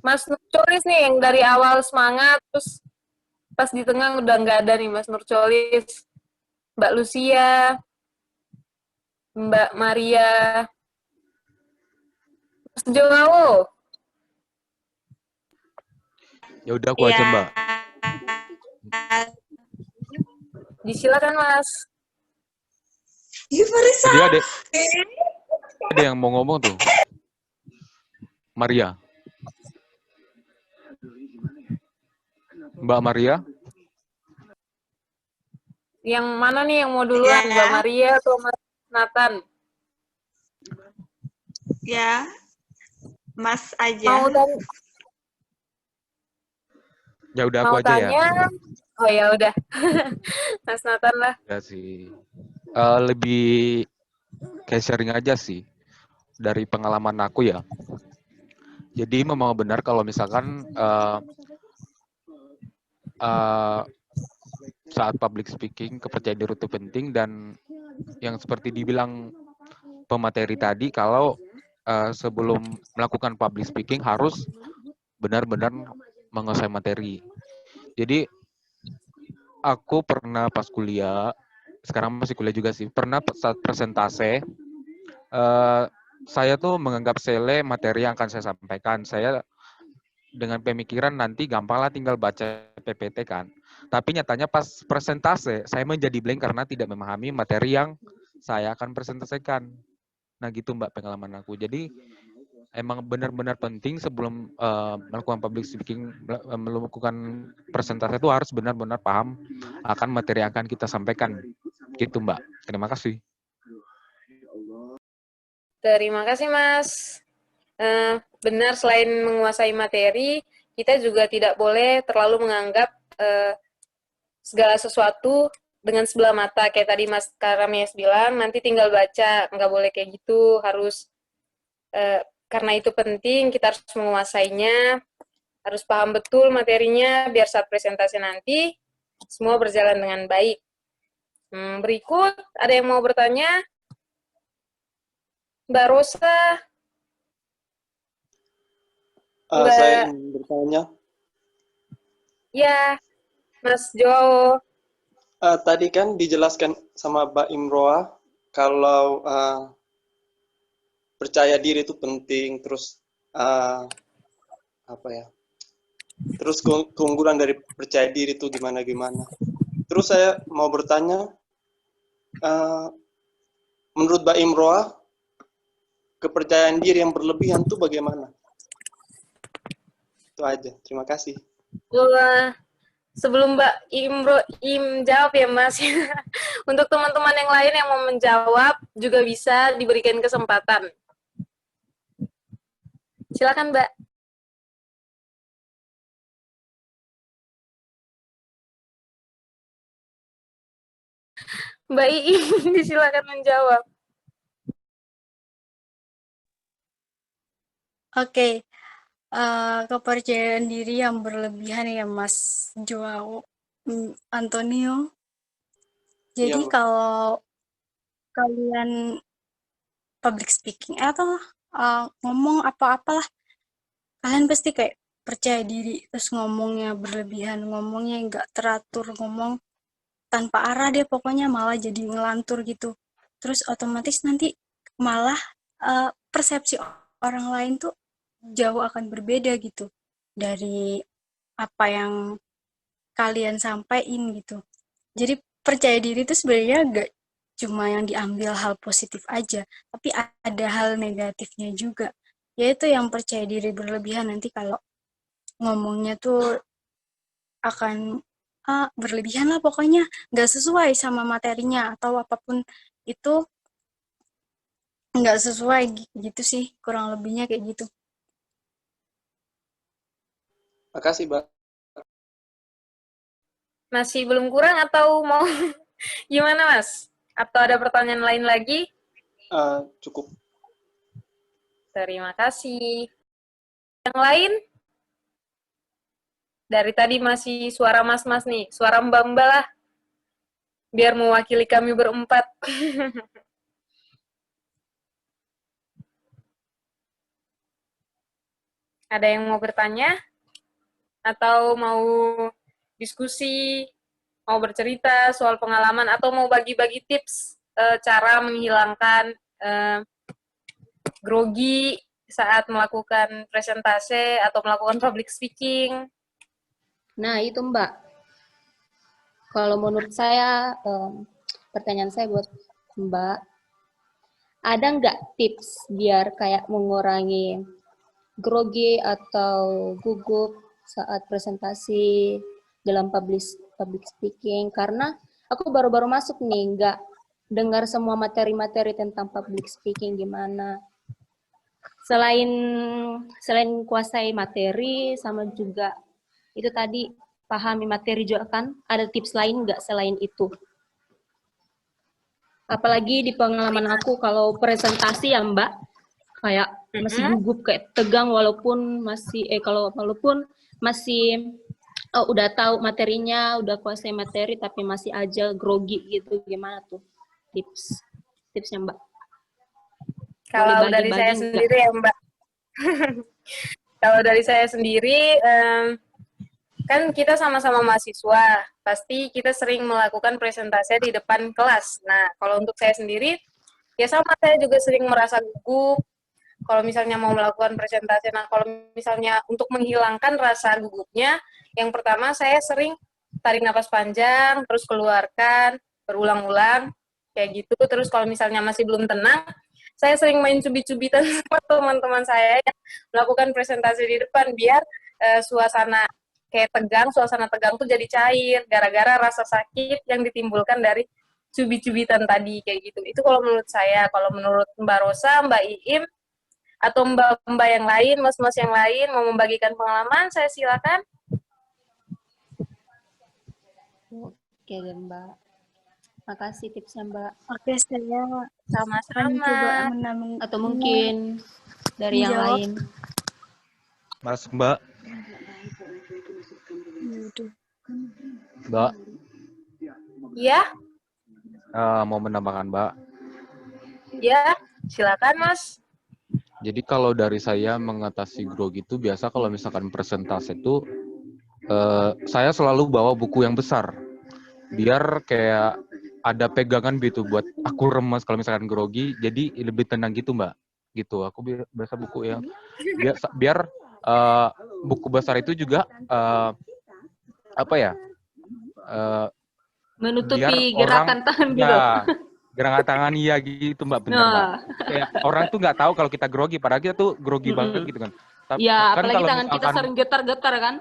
Mas Nurcolis nih yang dari awal semangat, terus pas di tengah udah nggak ada nih Mas Nurcolis, Mbak Lucia, Mbak Maria, Mas Joao. Ya udah aku aja, Mbak. Disilakan, Mas. Tadi ada yang mau ngomong tuh. Maria. Mbak Maria. Yang mana nih yang mau duluan, Mbak Maria atau Mas Nathan? Ya, Mas aja. Mau tanya? Ya udah aku Mau aja tanya? ya. Oh ya udah. Mas Nathan lah. Ya sih. Lebih kayak sharing aja sih dari pengalaman aku ya. Jadi memang benar kalau misalkan saat public speaking kepercayaan diri itu penting, dan yang seperti dibilang pemateri tadi, kalau sebelum melakukan public speaking harus benar-benar menguasai materi. Jadi aku pernah pas kuliah, sekarang masih kuliah juga sih, pernah saat presentase, saya tuh menganggap sepele materi yang akan saya sampaikan. Saya dengan pemikiran nanti gampang lah tinggal baca PPT kan. Tapi nyatanya pas presentase, saya menjadi blank karena tidak memahami materi yang saya akan presentasikan. Nah gitu Mbak pengalaman aku. Jadi emang benar-benar penting sebelum melakukan public speaking, melakukan presentasi itu harus benar-benar paham akan materi yang akan kita sampaikan. Gitu Mbak. Terima kasih. Terima kasih, Mas. benar selain menguasai materi, kita juga tidak boleh terlalu menganggap segala sesuatu dengan sebelah mata. Kayak tadi Mas Karamies bilang, nanti tinggal baca, nggak boleh kayak gitu, harus karena itu penting, kita harus menguasainya, harus paham betul materinya, biar saat presentasi nanti, semua berjalan dengan baik. Berikut, ada yang mau bertanya? Mbak Rosa? Saya ingin bertanya. Ya, Mas Jo. Tadi kan dijelaskan sama Mbak Imroa kalau percaya diri itu penting, terus apa ya? Terus keunggulan dari percaya diri itu gimana-gimana. Terus saya mau bertanya, menurut Mbak Imroa, kepercayaan diri yang berlebihan itu bagaimana? Itu aja. Terima kasih. Sebelum Mbak Im jawab ya Mas, untuk teman-teman yang lain yang mau menjawab juga bisa diberikan kesempatan. Silakan Mbak. Mbak Iim, disilakan menjawab. Oke, kepercayaan diri yang berlebihan ya Mas Joao Antonio. Jadi kalau kalian public speaking atau ngomong apa-apalah, kalian pasti kayak percaya diri, terus ngomongnya berlebihan, ngomongnya nggak teratur, ngomong tanpa arah deh pokoknya, malah jadi ngelantur gitu. Terus otomatis nanti malah persepsi orang lain tuh jauh akan berbeda gitu dari apa yang kalian sampaikan gitu. Jadi percaya diri itu sebenarnya gak cuma yang diambil hal positif aja, tapi ada hal negatifnya juga. Yaitu yang percaya diri berlebihan nanti kalau ngomongnya tuh akan berlebihan lah pokoknya, gak sesuai sama materinya atau apapun itu nggak sesuai gitu sih, kurang lebihnya kayak gitu. Makasih, Mbak. Masih belum kurang atau mau gimana, Mas? Atau ada pertanyaan lain lagi? Cukup. Terima kasih. Yang lain? Dari tadi masih suara mas-mas nih, suara mbak-mbak lah. Biar mewakili kami berempat. Ada yang mau bertanya? Atau mau diskusi, mau bercerita soal pengalaman, atau mau bagi-bagi tips cara menghilangkan grogi saat melakukan presentase atau melakukan public speaking? Nah, itu Mbak. Kalau menurut saya, pertanyaan saya buat Mbak, ada nggak tips biar kayak mengurangi grogi atau gugup saat presentasi dalam public speaking? Karena aku baru-baru masuk nih, nggak dengar semua materi-materi tentang public speaking gimana. Selain kuasai materi, sama juga itu tadi pahami materi juga kan, ada tips lain nggak selain itu? Apalagi di pengalaman aku kalau presentasi ya Mbak, kayak masih gugup, kayak tegang walaupun masih udah tahu materinya, udah kuasai materi tapi masih aja grogi gitu. Gimana tuh tipsnya Mbak? Kalau dari saya sendiri ya Mbak. Kalau dari saya sendiri, kan kita sama-sama mahasiswa, pasti kita sering melakukan presentasi di depan kelas. Nah, kalau untuk saya sendiri, ya sama, saya juga sering merasa gugup kalau misalnya mau melakukan presentasi. Nah, kalau misalnya untuk menghilangkan rasa gugupnya, yang pertama saya sering tarik nafas panjang, terus keluarkan, berulang-ulang, kayak gitu. Terus kalau misalnya masih belum tenang, saya sering main cubit-cubitan sama teman-teman saya yang melakukan presentasi di depan, biar suasana tegang tuh jadi cair, gara-gara rasa sakit yang ditimbulkan dari cubit-cubitan tadi, kayak gitu. Itu kalau menurut saya. Kalau menurut Mbak Rosa, Mbak Iim, Atau mbak-mbak yang lain, mas-mas yang lain mau membagikan pengalaman, saya silakan. Oke deh, Mbak. Makasih tipsnya, Mbak. Oke, saya akan Sama-sama. coba Atau mungkin dari yang menjawab. lain. Mas Mbak, Waduh. Mbak, Ya, mau menambahkan Mbak. ya, silakan Mas. Jadi kalau dari saya mengatasi grogi itu biasa kalau misalkan presentasi itu saya selalu bawa buku yang besar. Biar kayak ada pegangan gitu buat aku remes kalau misalkan grogi, jadi lebih tenang gitu Mbak. Gitu. Aku biasa buku yang biar buku besar itu juga apa ya? Menutupi Biar gerakan tangan gitu. ya, gerakan tangan iya gitu Mbak, bener Mbak. Kayak orang tuh nggak tahu kalau kita grogi, padahal kita tuh grogi banget gitu kan. Tapi Ya, kan apalagi kalau tangan kita misalkan sering getar-getar kan?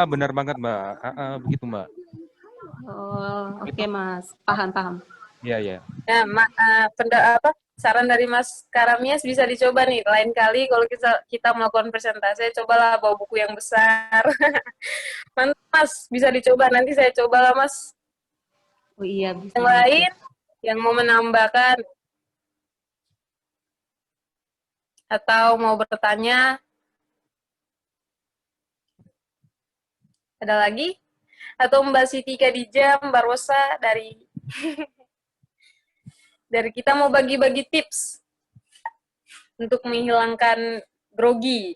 bener banget Mbak. Begitu Mbak. Oh, oke Mas. Paham. Iya, iya. Nah, saran dari Mas Karamias bisa dicoba nih. Lain kali kalau kita melakukan presentasi, cobalah bawa buku yang besar. Mantap Mas, bisa dicoba. Nanti saya coba lah Mas. Oh iya, bisa. Yang lain yang mau menambahkan atau mau bertanya? Ada lagi? Atau Mbak Siti Khadijah, Mbak Rosa dari kita mau bagi-bagi tips untuk menghilangkan grogi.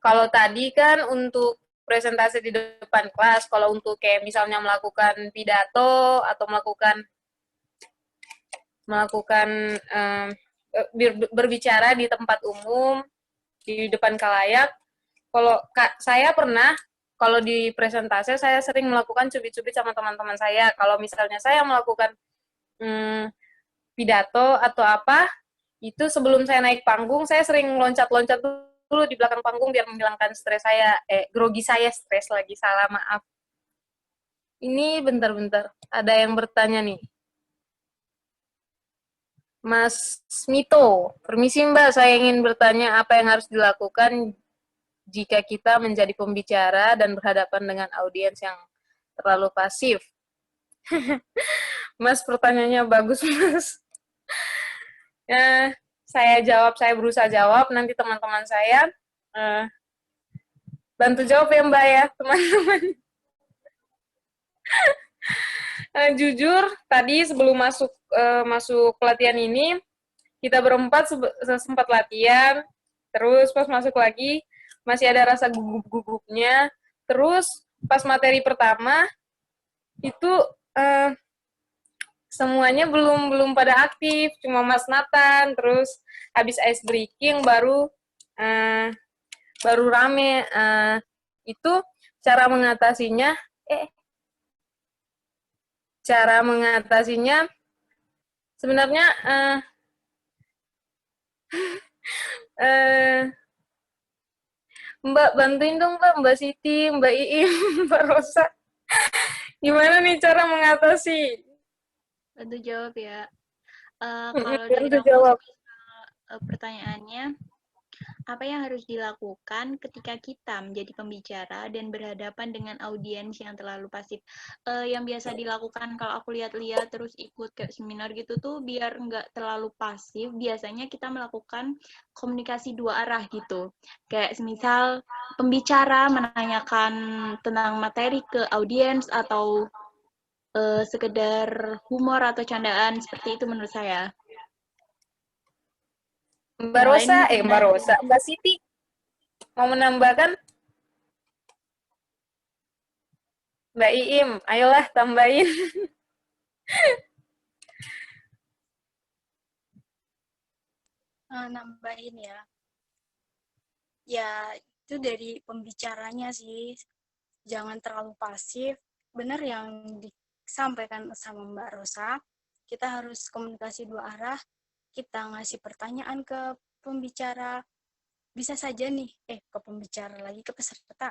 Kalau tadi kan untuk presentasi di depan kelas, kalau untuk kayak misalnya melakukan pidato atau melakukan berbicara di tempat umum, di depan khalayak, kalau saya pernah, kalau di presentasi saya sering melakukan cubit-cubit sama teman-teman saya. Kalau misalnya saya melakukan pidato atau apa, itu sebelum saya naik panggung, saya sering loncat-loncat dulu di belakang panggung biar menghilangkan stres saya, grogi saya, stres lagi, salah maaf. Ini bentar-bentar, ada yang bertanya nih. Mas Mito, permisi Mbak, saya ingin bertanya apa yang harus dilakukan jika kita menjadi pembicara dan berhadapan dengan audiens yang terlalu pasif. Mas, pertanyaannya bagus, Mas. Saya berusaha jawab, nanti teman-teman saya bantu jawab ya Mbak ya, teman-teman. Jujur, tadi sebelum masuk pelatihan ini, kita berempat sempat latihan, terus pas masuk lagi, masih ada rasa gugup-gugupnya, terus pas materi pertama, itu semuanya belum pada aktif, cuma Mas Nathan, terus habis ice breaking baru rame. Itu cara mengatasinya sebenarnya Mbak bantuin dong Mbak Siti, Mbak Iim, Mbak Rosa. Gimana nih cara mengatasi? Bantu jawab ya. Kalau dari aku jawab. Pertanyaannya, apa yang harus dilakukan ketika kita menjadi pembicara dan berhadapan dengan audiens yang terlalu pasif? Yang biasa dilakukan kalau aku lihat-lihat terus ikut kayak seminar gitu tuh, biar nggak terlalu pasif, biasanya kita melakukan komunikasi dua arah gitu. Kayak semisal pembicara menanyakan tentang materi ke audiens atau sekedar humor atau candaan, seperti itu menurut saya. Mbak Siti mau menambahkan? Mbak Iim, ayolah tambahin. Nambahin ya. Ya, itu dari pembicaranya sih. Jangan terlalu pasif. Benar yang disampaikan sama Mbak Rosa. Kita harus komunikasi dua arah. Kita ngasih pertanyaan ke pembicara, bisa saja nih, ke pembicara lagi, ke peserta,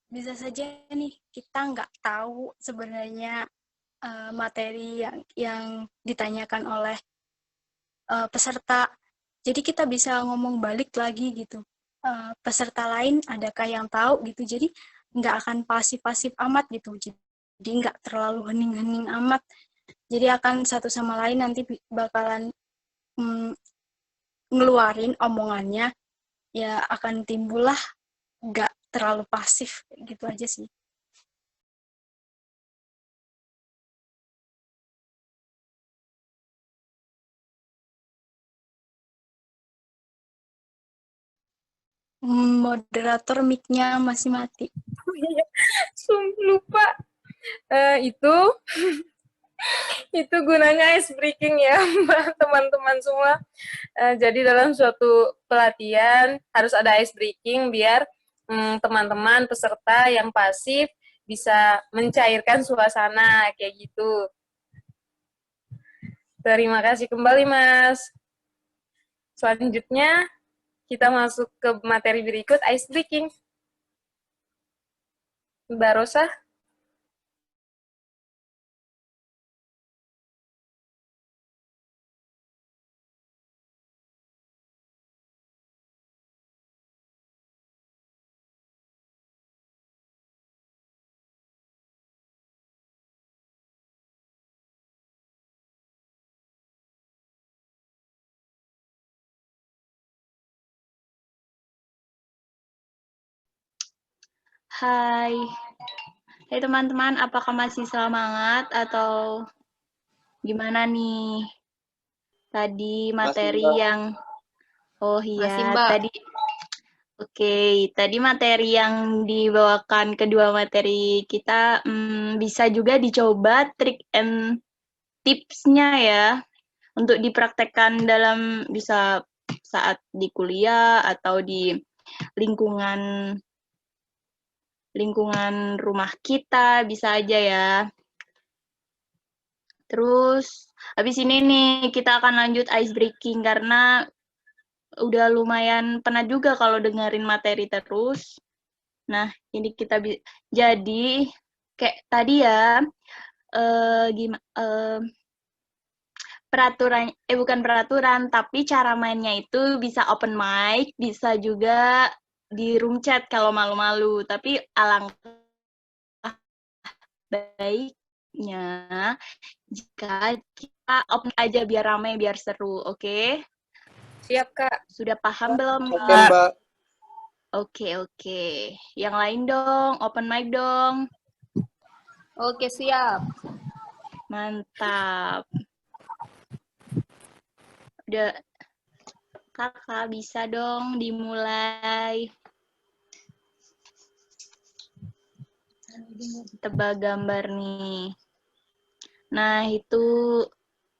bisa saja nih kita nggak tahu sebenarnya materi yang ditanyakan oleh peserta, Jadi kita bisa ngomong balik lagi gitu. Peserta lain adakah yang tahu gitu. Jadi nggak akan pasif-pasif amat gitu. Jadi nggak terlalu hening-hening amat. Jadi akan satu sama lain nanti bakalan ngeluarin omongannya, ya akan timbullah nggak terlalu pasif, gitu aja sih. Moderator mic-nya masih mati. Lupa. Itu itu gunanya ice breaking ya, teman-teman semua. Jadi dalam suatu pelatihan harus ada ice breaking biar teman-teman peserta yang pasif bisa mencairkan suasana kayak gitu. Terima kasih kembali, Mas. Selanjutnya kita masuk ke materi berikut, ice breaking. Mbak Rosa. Hai. Hai teman-teman, apakah masih semangat atau gimana nih? Tadi materi yang Masih, Mbak. tadi materi yang dibawakan kedua materi kita bisa juga dicoba trik and tipsnya ya untuk dipraktekkan dalam bisa saat di kuliah atau di lingkungan rumah kita, bisa aja ya. Terus habis ini nih kita akan lanjut ice breaking karena udah lumayan penat juga kalau dengerin materi terus. Nah, ini kita jadi kayak tadi ya peraturan bukan peraturan tapi cara mainnya itu bisa open mic, bisa juga di room chat kalau malu-malu, tapi alangkah baiknya jika kita open aja biar ramai, biar seru, oke? Siap, Kak. Sudah paham belum, Oke, Mbak. Oke. Yang lain dong, open mic dong. Oke, siap. Mantap. Udah, Kakak bisa dong dimulai. Tebak gambar nih. Nah, itu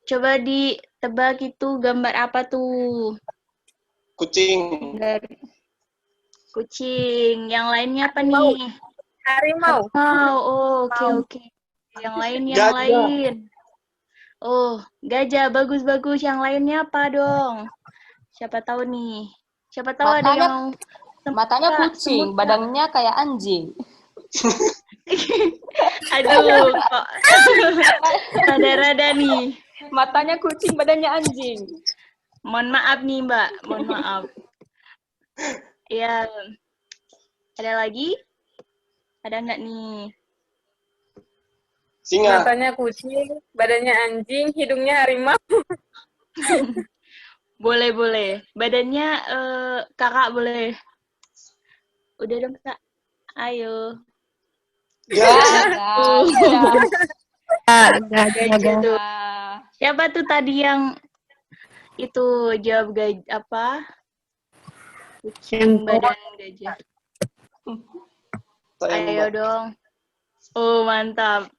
coba ditebak itu gambar apa tuh? Kucing. Kucing. Yang lainnya apa nih? Harimau. Oh, oke. Yang lain. Oh, gajah. Bagus-bagus. Yang lainnya apa dong? Siapa tahu nih. Siapa tahu ada yang matanya kucing, badannya kayak anjing. Aduh, kok rada-rada nih. Matanya kucing, badannya anjing. Mohon maaf nih, Mbak. Mohon maaf. Ya. Ada lagi? Ada nggak nih? Singa. Matanya kucing, badannya anjing, hidungnya harimau. Boleh. Badannya kakak boleh. Udah dong, Kak. Ayo. Siapa tuh tadi yang itu jawab apa? Kucing badan gajah. Ayo dong. Oh, mantap.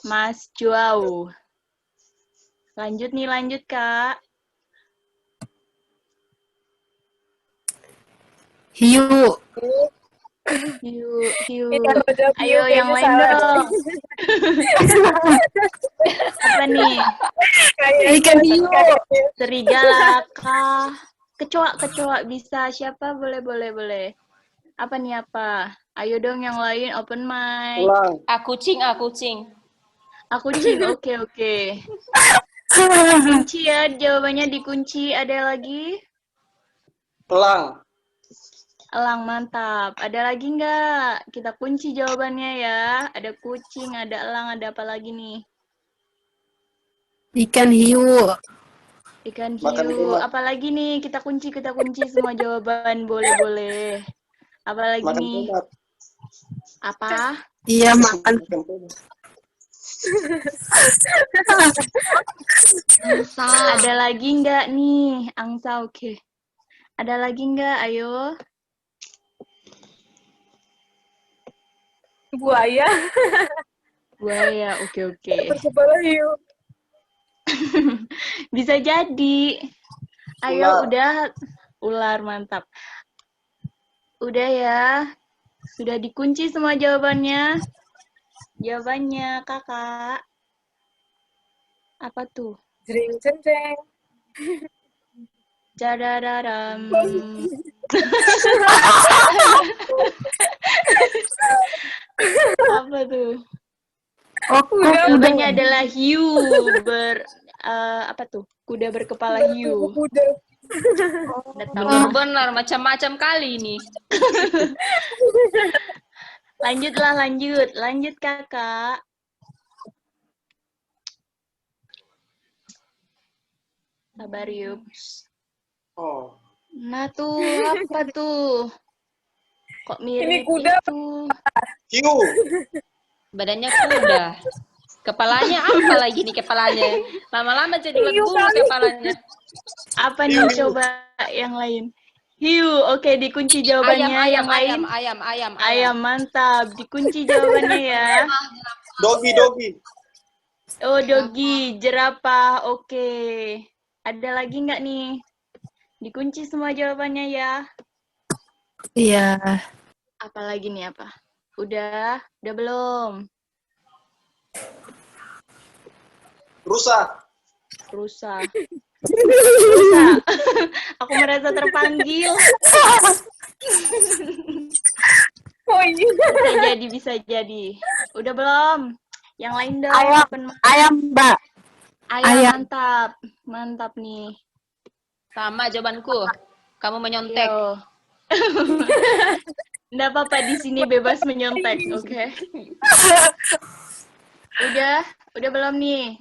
Mas Juau. Lanjut, Kak. Hiu. Ayo yang lain dong. Apa nih? Ikan hiu. Serigala kah? Kecoa bisa. Siapa? Boleh. Apa nih apa? Ayo dong yang lain open mic. Kucing. Kucing. Oke. Kunci ya, jawabannya dikunci. Ada lagi? Elang. Elang, mantap. Ada lagi nggak? Kita kunci jawabannya ya. Ada kucing, ada elang, ada apa lagi nih? Ikan hiu. Ikan Makan hiu. tomat. Apa lagi nih? Kita kunci semua jawaban. Boleh. Apa lagi Makan nih? tomat. Apa? Iya, makan. Makan tomat. Angsa. Ada lagi nggak nih? Angsa, oke. Ada lagi nggak? Ayo. Buaya. Buaya, oke. Berkepala hiu. Bisa jadi. Ayo, Ular. udah. Ular, mantap. Udah ya. Sudah dikunci semua jawabannya. Jawabannya, kakak. Apa tuh? Jering jeng. Jadadaram. Apa tuh? Jawabannya adalah hiu apa tuh? Kuda berkepala hiu. Kuda. Udah tahu. Benar, macam-macam kali ini. Lanjut kakak. Sabar yuk. Oh. Nah tuh, apa tuh? Kok mirip Ini kuda. itu? Hiu. Badannya kuda. Kepalanya apa lagi nih kepalanya? Lama-lama jadi legume kepalanya. Apa nih coba yang lain? Hiu, oke dikunci jawabannya. Yang lain? Ayam, mantap. Dikunci jawabannya ya. Dogi. Oh, dogi, jerapah, oke. Ada lagi nggak nih? Dikunci semua jawabannya ya. Iya. Apa lagi nih apa? Udah belum? Rusa. Aku merasa terpanggil. Oh iya. Bisa jadi. Udah belum? Yang lain dong. Ayam, Mbak. Ayam, mantap nih. Sama jawabanku. Kamu menyontek. Nggak apa-apa, di sini bebas menyontek, oke? Udah belum nih?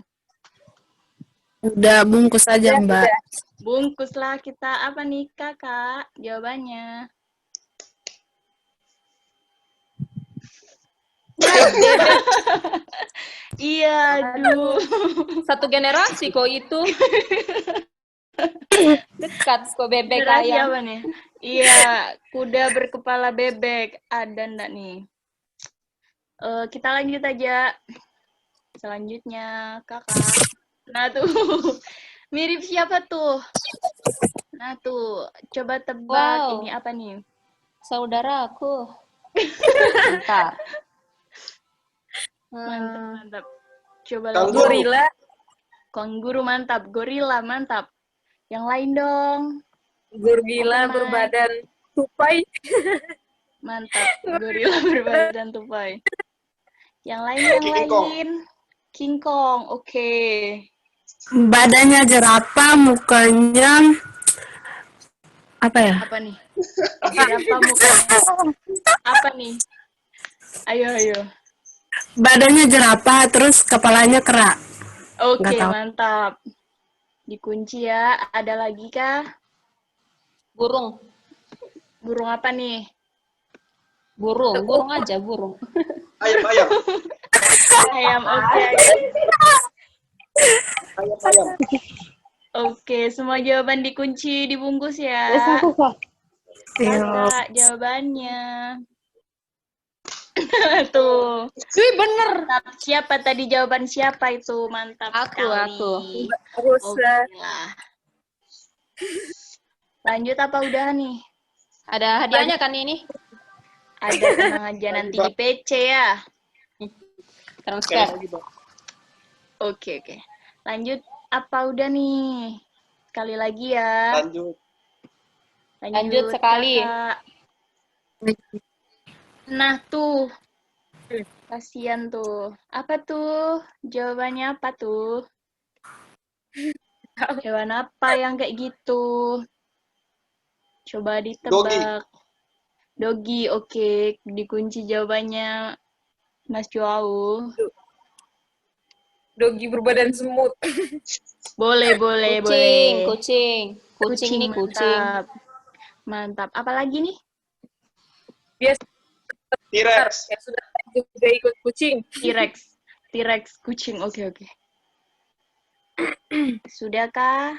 Udah, bungkus aja, Mbak. Bungkuslah kita. Apa nih, kakak? Jawabannya. Iya, aduh. Satu generasi kok itu. Dekat kok bebek Generasi ayam. apa nih? Iya, kuda berkepala bebek. Ada enggak nih? Kita lanjut aja. Selanjutnya, kakak. Nah tuh, mirip siapa tuh? Nah tuh, coba tebak ini apa nih? Saudaraku. Bentar. Mantap. Coba Kanguru. Gorila. Kanguru mantap, gorila mantap. Yang lain dong. Gorila berbadan tupai. Mantap, gorila berbadan tupai. Yang lain. King Kong, oke. Badannya jerapah, mukanya apa ya? Apa nih? Jerapah mukanya. Apa nih? Ayo. Badannya jerapah, terus kepalanya kera. Oke, Nggak tahu. mantap. Dikunci ya. Ada lagi kah? Burung. Burung apa nih? Burung aja, burung. Ayam. Ayam, oke. Ayam. Oke, semua jawaban dikunci, dibungkus ya. Kakak, jawabannya. Tuh. Wih, bener. Mantap. Siapa tadi jawaban siapa itu? Mantap sekali. Aku. Rusa. Oke lah. Lanjut apa udah nih? Ada hadiahnya kan ini? Ada, tenang aja nanti di PC ya. Transfer. Oke. Lanjut apa udah nih? Sekali lagi ya. Lanjut sekali. Kakak. Nah tuh. Kasian tuh. Apa tuh? Jawabannya apa tuh? Hewan apa yang kayak gitu? Coba ditebak. Dogi, oke. Dikunci jawabannya Mas Joao. Dogi berbadan semut. Boleh, boleh, Kucing, boleh. kucing. Kucing nih, kucing. Mantap. Mantap. Apalagi nih? Biasa T-Rex. ya sudah juga ikut kucing. T-Rex. T-Rex, kucing. Oke, oke. Sudahkah?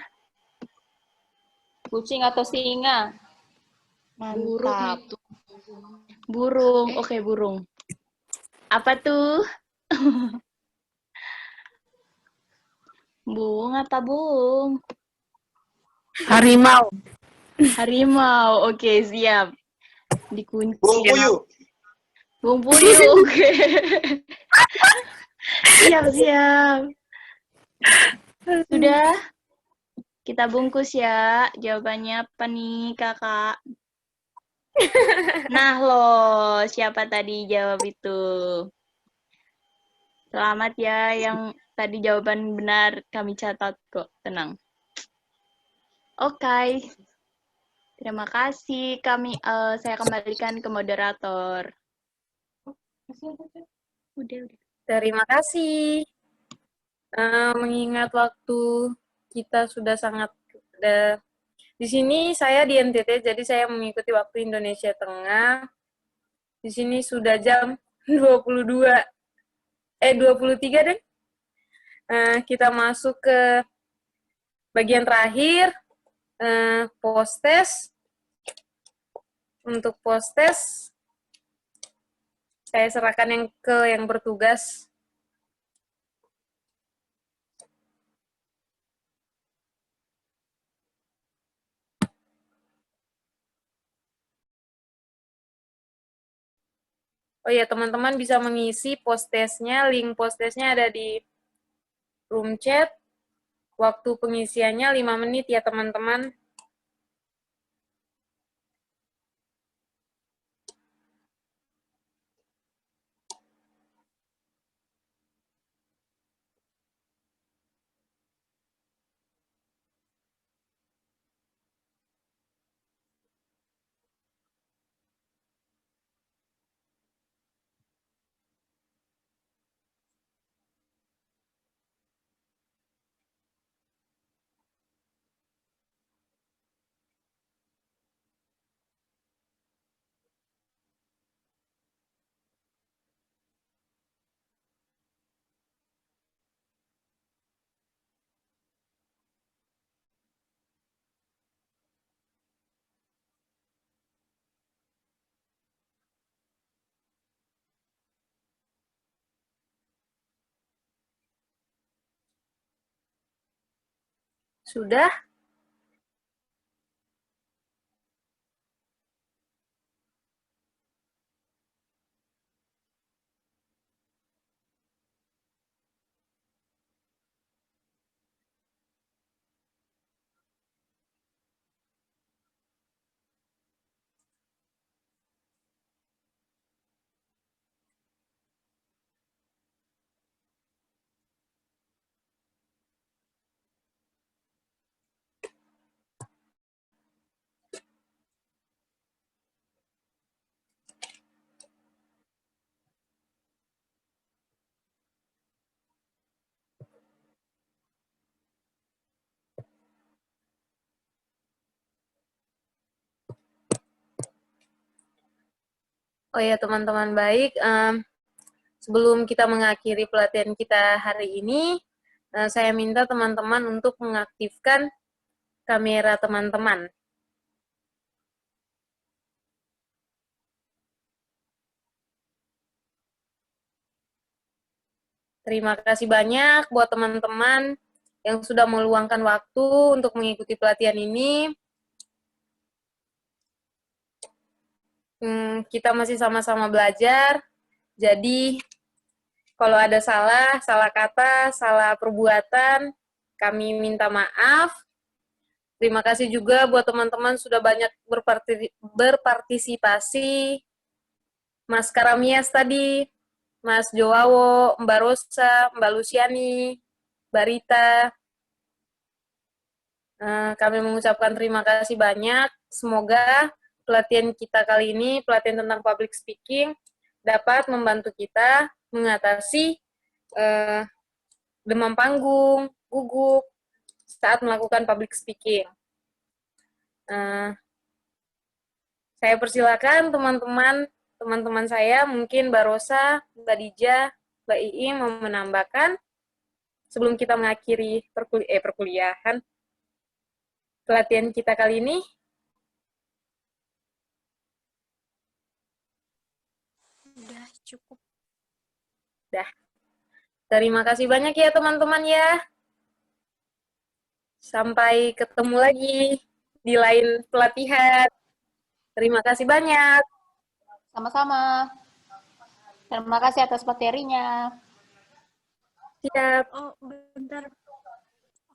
Kucing atau singa? Mantap. Burung. Oke, burung. Apa tuh? Bung apa bung? Harimau. Harimau. Oke, siap. Dikunci. Bung puyuh. Bung puyuh. Oke. Siap, siap. Sudah? Kita bungkus ya. Jawabannya apa nih, Kakak? Nah loh, siapa tadi jawab itu? Selamat ya, yang tadi jawaban benar kami catat kok. Tenang. Oke. Terima kasih. Saya kembalikan ke moderator. Udah. Terima kasih. Mengingat waktu kita sudah sangat di sini saya di NTT, jadi saya mengikuti waktu Indonesia Tengah. Di sini sudah jam 23 deh. Kita masuk ke bagian terakhir, post-test. Untuk post-test, saya serahkan yang bertugas. Oh ya, teman-teman bisa mengisi post-testnya, link post-testnya ada di room chat. Waktu pengisiannya 5 menit ya, teman-teman. Sudah? Oh ya, teman-teman baik. Sebelum kita mengakhiri pelatihan kita hari ini, saya minta teman-teman untuk mengaktifkan kamera teman-teman. Terima kasih banyak buat teman-teman yang sudah meluangkan waktu untuk mengikuti pelatihan ini. Kita masih sama-sama belajar, jadi kalau ada salah kata, salah perbuatan, kami minta maaf. Terima kasih juga buat teman-teman sudah banyak berpartisipasi. Mas Karamias tadi, Mas Joawo, Mbak Rosa, Mbak Luciani, Mbak Rita, Kami mengucapkan terima kasih banyak. Semoga pelatihan kita kali ini, pelatihan tentang public speaking, dapat membantu kita mengatasi demam panggung, gugup, saat melakukan public speaking. Saya persilakan teman-teman saya, mungkin Mbak Rosa, Mbak Dija, Mbak Ii mau menambahkan sebelum kita mengakhiri perkuliahan pelatihan kita kali ini. Udah cukup. Dah. Terima kasih banyak ya teman-teman ya. Sampai ketemu lagi di lain pelatihan. Terima kasih banyak. Sama-sama. Terima kasih atas materinya. Siap. Oh, bentar.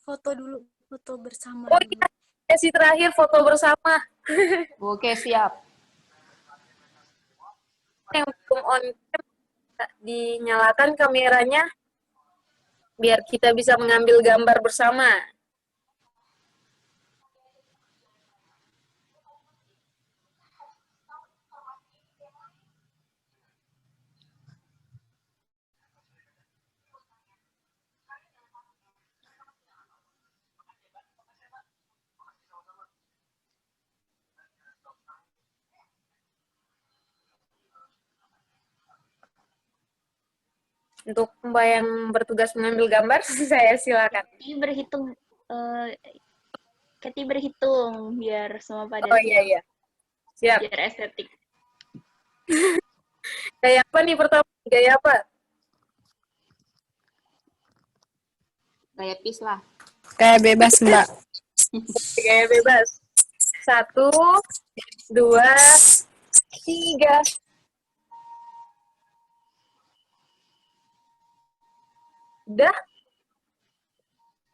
Foto dulu, foto bersama Oh dulu. iya, sesi terakhir foto bersama. Oke, siap. Yang belum on cam, dinyalakan kameranya biar kita bisa mengambil gambar bersama. Untuk Mbak yang bertugas mengambil gambar, saya silakan. Keti berhitung biar semua pada Oh siap. iya, iya. Siap. Biar estetik. Gaya apa nih pertama? Gaya apa? Gaya peace lah. Kayak bebas, Mbak. Gaya bebas. 1, 2, 3. Udah?